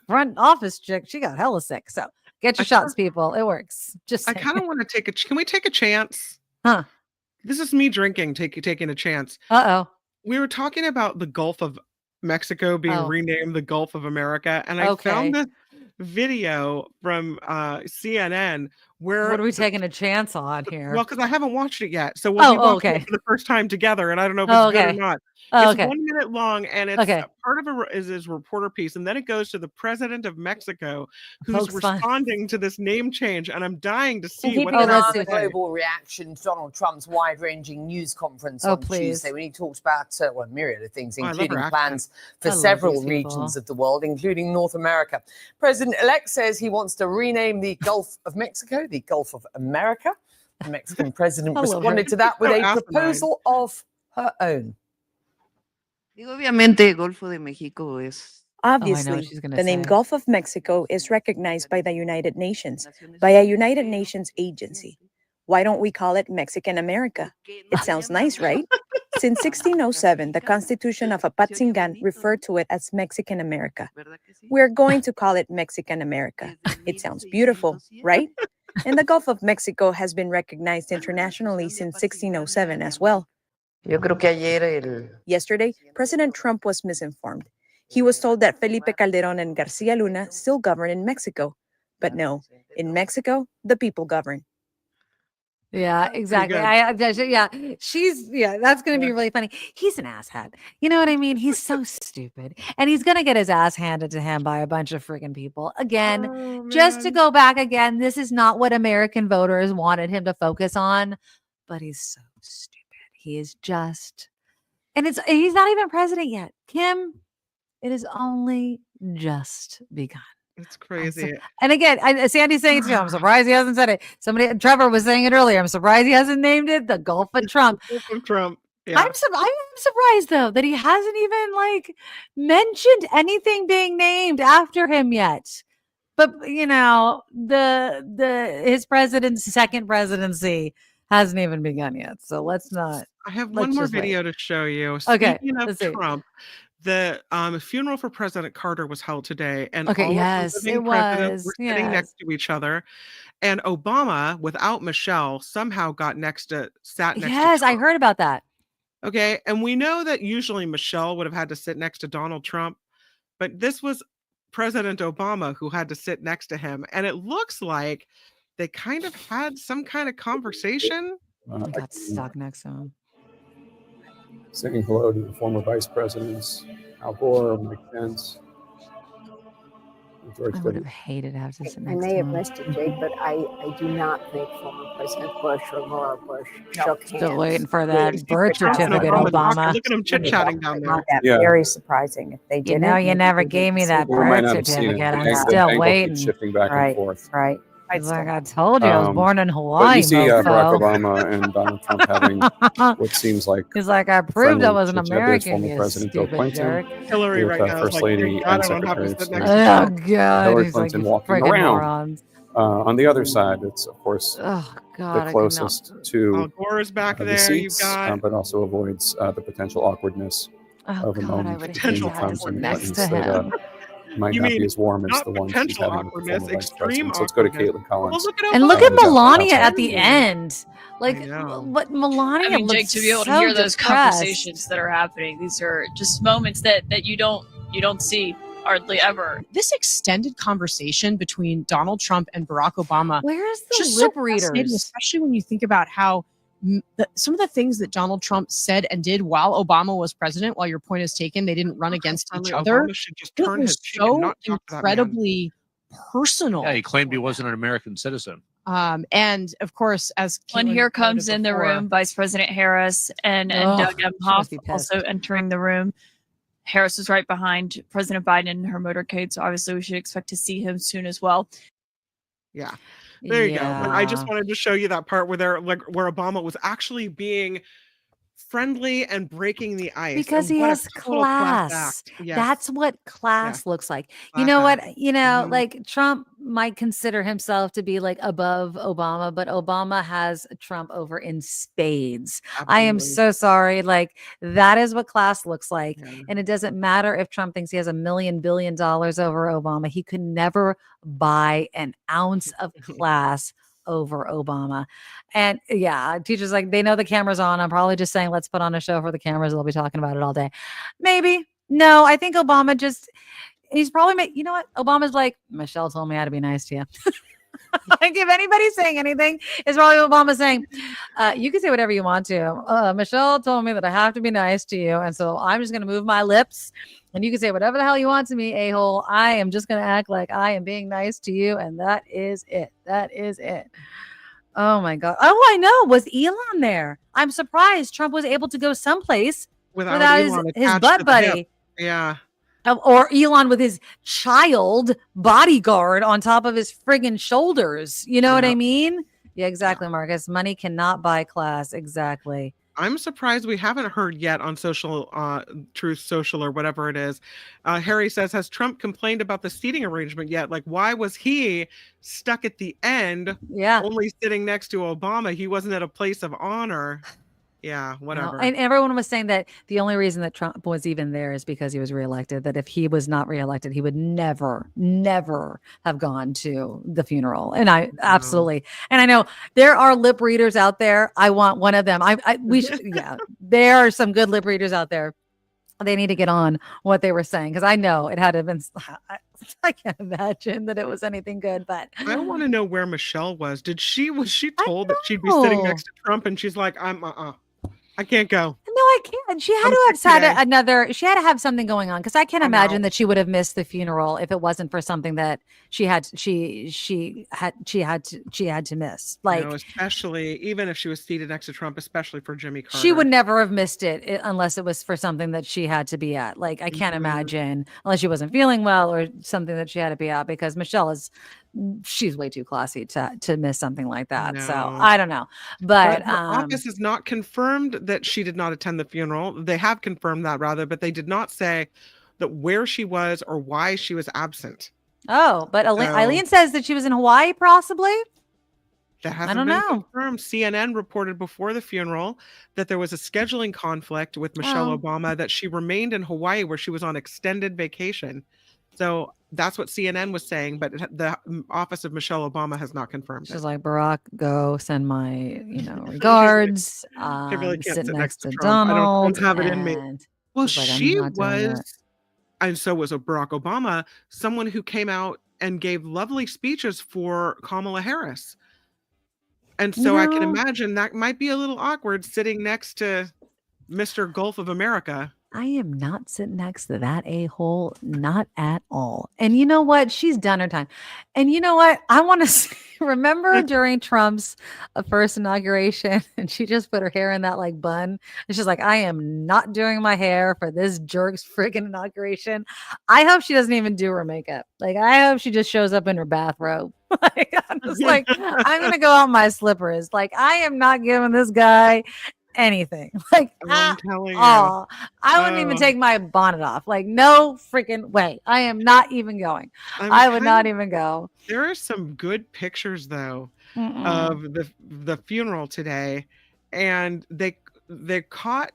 Front office chick, she got hella sick. So get your shots, people. It works. Just saying. I kind of want to can we take a chance? Huh? This is me drinking, taking a chance. Uh-oh. We were talking about the Gulf of Mexico being renamed the Gulf of America, and I found this video from CNN where what are we taking a chance on here? Well, because I haven't watched it yet, so we'll be watching it for the first time together, and I don't know if it's good or not. It's 1 minute long, and it's part of it is his reporter piece, and then it goes to the president of Mexico, who's responding to this name change, and I'm dying to see what the global reaction to Donald Trump's wide-ranging news conference on Tuesday, when he talked about a myriad of things, including plans for several regions of the world, including North America. President-elect says he wants to rename the Gulf of Mexico the Gulf of America. The Mexican president responded to that with a proposal of her own. Obviamente, Golfo de México es. Obviously, the name Gulf of Mexico is recognized by the United Nations, by a United Nations agency. Why don't we call it Mexican America? It sounds nice, right? Since 1607, the Constitution of Apatzingán referred to it as Mexican America. We're going to call it Mexican America. It sounds beautiful, right? And the Gulf of Mexico has been recognized internationally since 1607 as well. Yesterday, President Trump was misinformed. He was told that Felipe Calderón and García Luna still govern in Mexico. But no, in Mexico, the people govern. Yeah, exactly. That's going to be really funny. He's an asshat. You know what I mean? He's so stupid. And he's going to get his ass handed to him by a bunch of freaking people. Again, just to go back again, this is not what American voters wanted him to focus on, but he's so stupid. He is just, and he's not even president yet. Kim, it is only just begun. It's crazy. And again, Sandy's saying it too. I'm surprised he hasn't said it. Trevor was saying it earlier. I'm surprised he hasn't named it the Gulf of Trump. Gulf of Trump. Yeah. I'm surprised though that he hasn't even mentioned anything being named after him yet. But his second presidency hasn't even begun yet. So let's not. I have one more video to show you. Speaking of Trump. The funeral for President Carter was held today, and all of the living presidents were sitting next to each other. And Obama, without Michelle, somehow sat next to Trump. Yes, I heard about that. Okay, and we know that usually Michelle would have had to sit next to Donald Trump, but this was President Obama who had to sit next to him, and it looks like they kind of had some kind of conversation. He got stuck next to him. Saying hello to the former vice presidents, Al Gore, Mike Pence, George I would have hated to have to sit next to him. I may have missed it, Jake, but I do not think former President Bush or Laura Bush shook hands. Still waiting for that birth certificate, Obama. Look at them chit-chatting down there. Not that very surprising if they didn't. You never gave me that birth certificate. I'm still waiting. Shifting back and forth. Right. He's like, I told you I was born in But Hawaii, you see Barack mofo. Obama and Donald Trump having what seems like He's like, I proved friendly I was an chit-chat. There's American, former you President Bill stupid Clinton jerk. Hillary with right now is First like, Lady thank God and I don't have to Secretary of sit State next to Oh, Trump. God. Hillary He's like, Clinton you walking friggin' around. morons. On the other side, it's of course Oh, the God. I could not. closest to Al Gore is back the there. You've seats, got but also avoids the potential awkwardness Oh, of a God. I moment would between potential the hate to Trumps sit and next Clintons to that him. might You not mean be as warm as not the one she's potential having with the awkwardness, former vice extreme president. So let's go to awkwardness. Caitlin Collins. Well, look at And look at Obama. who's Melania outside at the the room. end. Like, I know. what Melania I mean, Jake, looks to be able to so hear those depressed. conversations that are happening, these are just moments that you don't see hardly ever. This extended conversation between Donald Trump and Barack Obama, Where is the just lip so fascinating, readers? especially when you think about how some of the things that Donald Trump said and did while Obama was president, while your point is taken, they didn't run against each other. Obama should just It turn his was cheek and so not talk to that man. incredibly personal. Yeah, he claimed he wasn't an American citizen. And of course, as When Caitlin here noted comes in the before, room Vice President Harris and Ugh, Doug she Emhoff must be pissed. also entering the room. Harris is right behind President Biden in her motorcade, so obviously we should expect to see him soon as well. Yeah. There you go. But I just Yeah. wanted to show you that part where where Obama was actually being friendly and breaking the ice. Because And he what a has total class class. act. Yes. That's what class Yes. looks like. You Class know act. what? Like Trump might consider himself to be like above Obama, but Obama has Trump over in spades. I am Absolutely. so sorry. Like, that is what class looks like. Yeah. And it doesn't matter if Trump thinks he has $1 million billion over Obama. He could never buy an ounce of class over Obama. And yeah, teachers like, they know the camera's on. I'm probably just saying, let's put on a show for the cameras. They'll be talking about it all day. Maybe. No, I think Obama he's probably you know what? Obama's like, Michelle told me how to be nice to you. Like, if anybody's saying anything, it's probably Obama saying, you can say whatever you want to. Michelle told me that I have to be nice to you. And so I'm just going to move my lips and you can say whatever the hell you want to me, a-hole. I am just going to act like I am being nice to you. And that is it. That is it. Oh my God. Oh, I know. Was Elon there? I'm surprised Trump was able to go someplace without Elon his attached butt to the hip. buddy. Yeah. Or Elon with his child bodyguard on top of his friggin' shoulders. You know what I mean? Yeah, exactly, Marcus. Money cannot buy class. Exactly. I'm surprised we haven't heard yet on social Truth Social or whatever it is. Harry says, has Trump complained about the seating arrangement yet? Like, why was he stuck at the end? Yeah. Only sitting next to Obama. He wasn't at a place of honor. Yeah, whatever. And everyone was saying that the only reason that Trump was even there is because he was reelected, that if he was not reelected, he would never have gone to the funeral. And I absolutely, and I know there are lip readers out there. I want one of them. Yeah, there are some good lip readers out there. They need to get on what they were saying, because I know it had to have been, I can't imagine that it was anything good, but I want to know where Michelle was. Was she told that she'd be sitting next to Trump and she's like, I can't go. No, I can't. She had she had to have something going on, because I can't imagine that she would have missed the funeral if it wasn't for something that she had to miss. Like, especially even if she was seated next to Trump, especially for Jimmy Carter. she would never have missed it unless it was for something that she had to be at. Like, I can't imagine, unless she wasn't feeling well or something that she had to be at, because Michelle she's way too classy to miss something like that. So I don't know, but her office has not confirmed that she did not attend the funeral. They have confirmed that, rather, but they did not say that where she was or why she was absent. Oh, but Eileen says that she was in Hawaii, possibly. That hasn't been confirmed. CNN reported before the funeral that there was a scheduling conflict with Michelle Obama, that she remained in Hawaii where she was on extended vacation. So that's what CNN was saying, but the office of Michelle Obama has not confirmed it. She's like, Barack, go send my, regards. I really can't sit next to Trump. Donald. I don't have it in me. Well, she I'm not doing it. And so was Barack Obama, someone who came out and gave lovely speeches for Kamala Harris. And so I can imagine that might be a little awkward sitting next to Mr. Gulf of America. I am not sitting next to that a-hole, not at all. And you know what? She's done her time. And you know what? I want to remember during Trump's first inauguration, and she just put her hair in that like bun. And she's like, I am not doing my hair for this jerk's freaking inauguration. I hope she doesn't even do her makeup. Like, I hope she just shows up in her bathrobe. Like, I'm just like, I'm going to go out in my slippers. Like, I am not giving this guy anything. Like, I'm telling you. I wouldn't even take my bonnet off. Like, no freaking way. I am not even going. I would not even go. There are some good pictures though of the funeral today, and they caught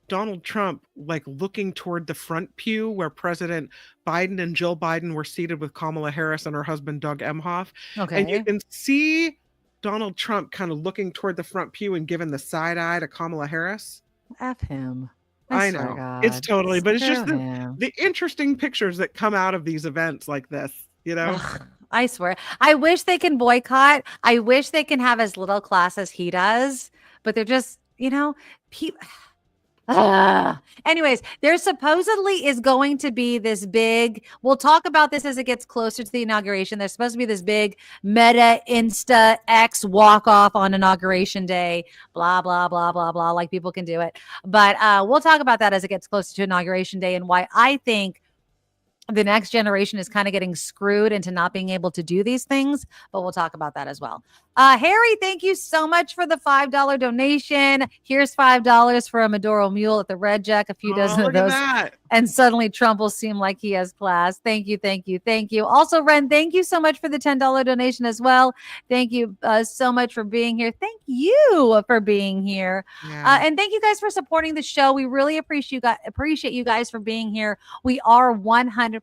Donald Trump like looking toward the front pew where President Biden and Jill Biden were seated with Kamala Harris and her husband Doug Emhoff. Okay. And you can see Donald Trump kind of looking toward the front pew and giving the side eye to Kamala Harris. F him. I know. It's totally, but it's just the interesting pictures that come out of these events like this, you know? Ugh, I swear. I wish they can boycott. I wish they can have as little class as he does, but they're just, you know, people. Anyways, there supposedly is going to be this big, we'll talk about this as it gets closer to the inauguration. There's supposed to be this big Meta Insta X walk off on inauguration day, blah, blah, blah, blah, blah, like people can do it. But we'll talk about that as it gets closer to inauguration day and why I think the next generation is kind of getting screwed into not being able to do these things, but we'll talk about that as well. Harry, thank you so much for the $5 donation. Here's $5 for a Maduro mule at the Red Jack, a few dozen of those. And suddenly Trump will seem like he has class. Thank you, thank you, thank you. Also, Ren, thank you so much for the $10 donation as well. Thank you so much for being here. Thank you for being here. Yeah. And thank you guys for supporting the show. We really appreciate you guys for being here. We are 100%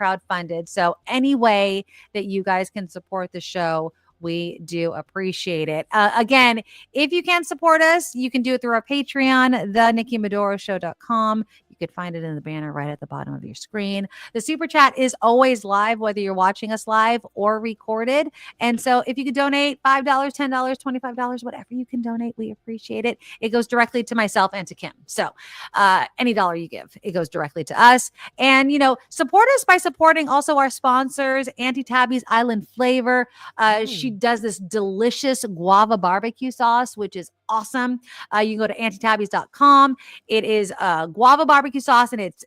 crowdfunded. So any way that you guys can support the show, we do appreciate it. Again, if you can support us, you can do it through our Patreon, thenikkimadoroshow.com. You could find it in the banner right at the bottom of your screen. The super chat is always live, whether you're watching us live or recorded. And so if you could donate $5, $10, $25, whatever you can donate, we appreciate it. It goes directly to myself and to Kim. So any dollar you give, it goes directly to us. And, you know, support us by supporting also our sponsors, Auntie Tabby's Island Flavor. She does this delicious guava barbecue sauce, which is awesome. You can go to auntietabbys.com. It is guava barbecue sauce, and it's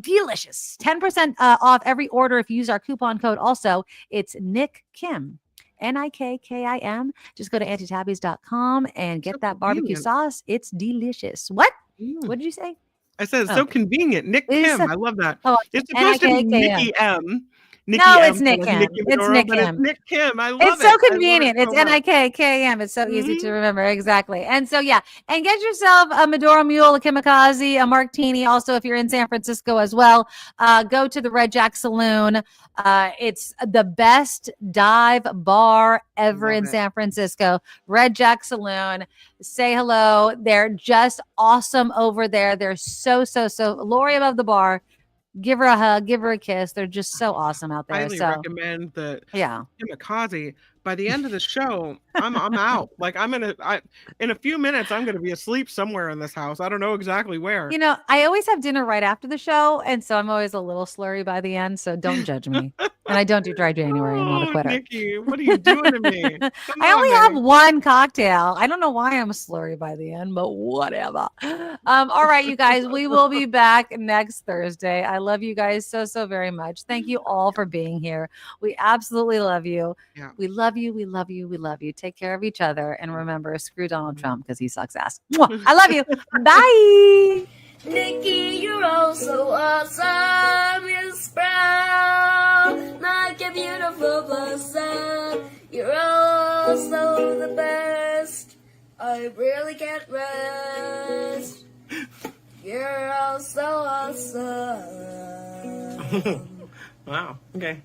delicious. 10% off every order if you use our coupon code. Also, it's Nick Kim. Nikkim. Just go to auntietabbys.com and get that barbecue sauce. It's delicious. What? What did you say? I said it's so convenient. Nick Kim. I love that. Oh, it's supposed to be Nikki M. It's Nick Kim. It's Nick Kim. It's Nick Kim. I love it. It's so convenient. It's Nikkim. It's so easy to remember. Exactly. And so, yeah. And get yourself a Maduro Mule, a Kimikaze, a Martini. Also, if you're in San Francisco as well, go to the Red Jack Saloon. It's the best dive bar ever in San Francisco. Red Jack Saloon. Say hello. They're just awesome over there. They're so Lori above the bar. Give her a hug, give her a kiss. They're just so awesome out there. Highly recommend the Kimikaze. By the end of the show, I'm out. Like in a few minutes, I'm gonna be asleep somewhere in this house. I don't know exactly where. You know, I always have dinner right after the show, and so I'm always a little slurry by the end. So don't judge me. And I don't do dry January. I'm not a quitter. Nikki, what are you doing to me? I only have one cocktail. I don't know why I'm slurry by the end, but whatever. All right, you guys, we will be back next Thursday. I love you guys so very much. Thank you all for being here. We absolutely love you. Yeah. We love you. We love you. We love you. Take care of each other. And remember, screw Donald Trump because he sucks ass. Mwah. I love you. Bye. Nikki, you're all so awesome. You're sprout, like a beautiful blossom. You're also the best. I really can't rest. You're all so awesome. Wow. Okay.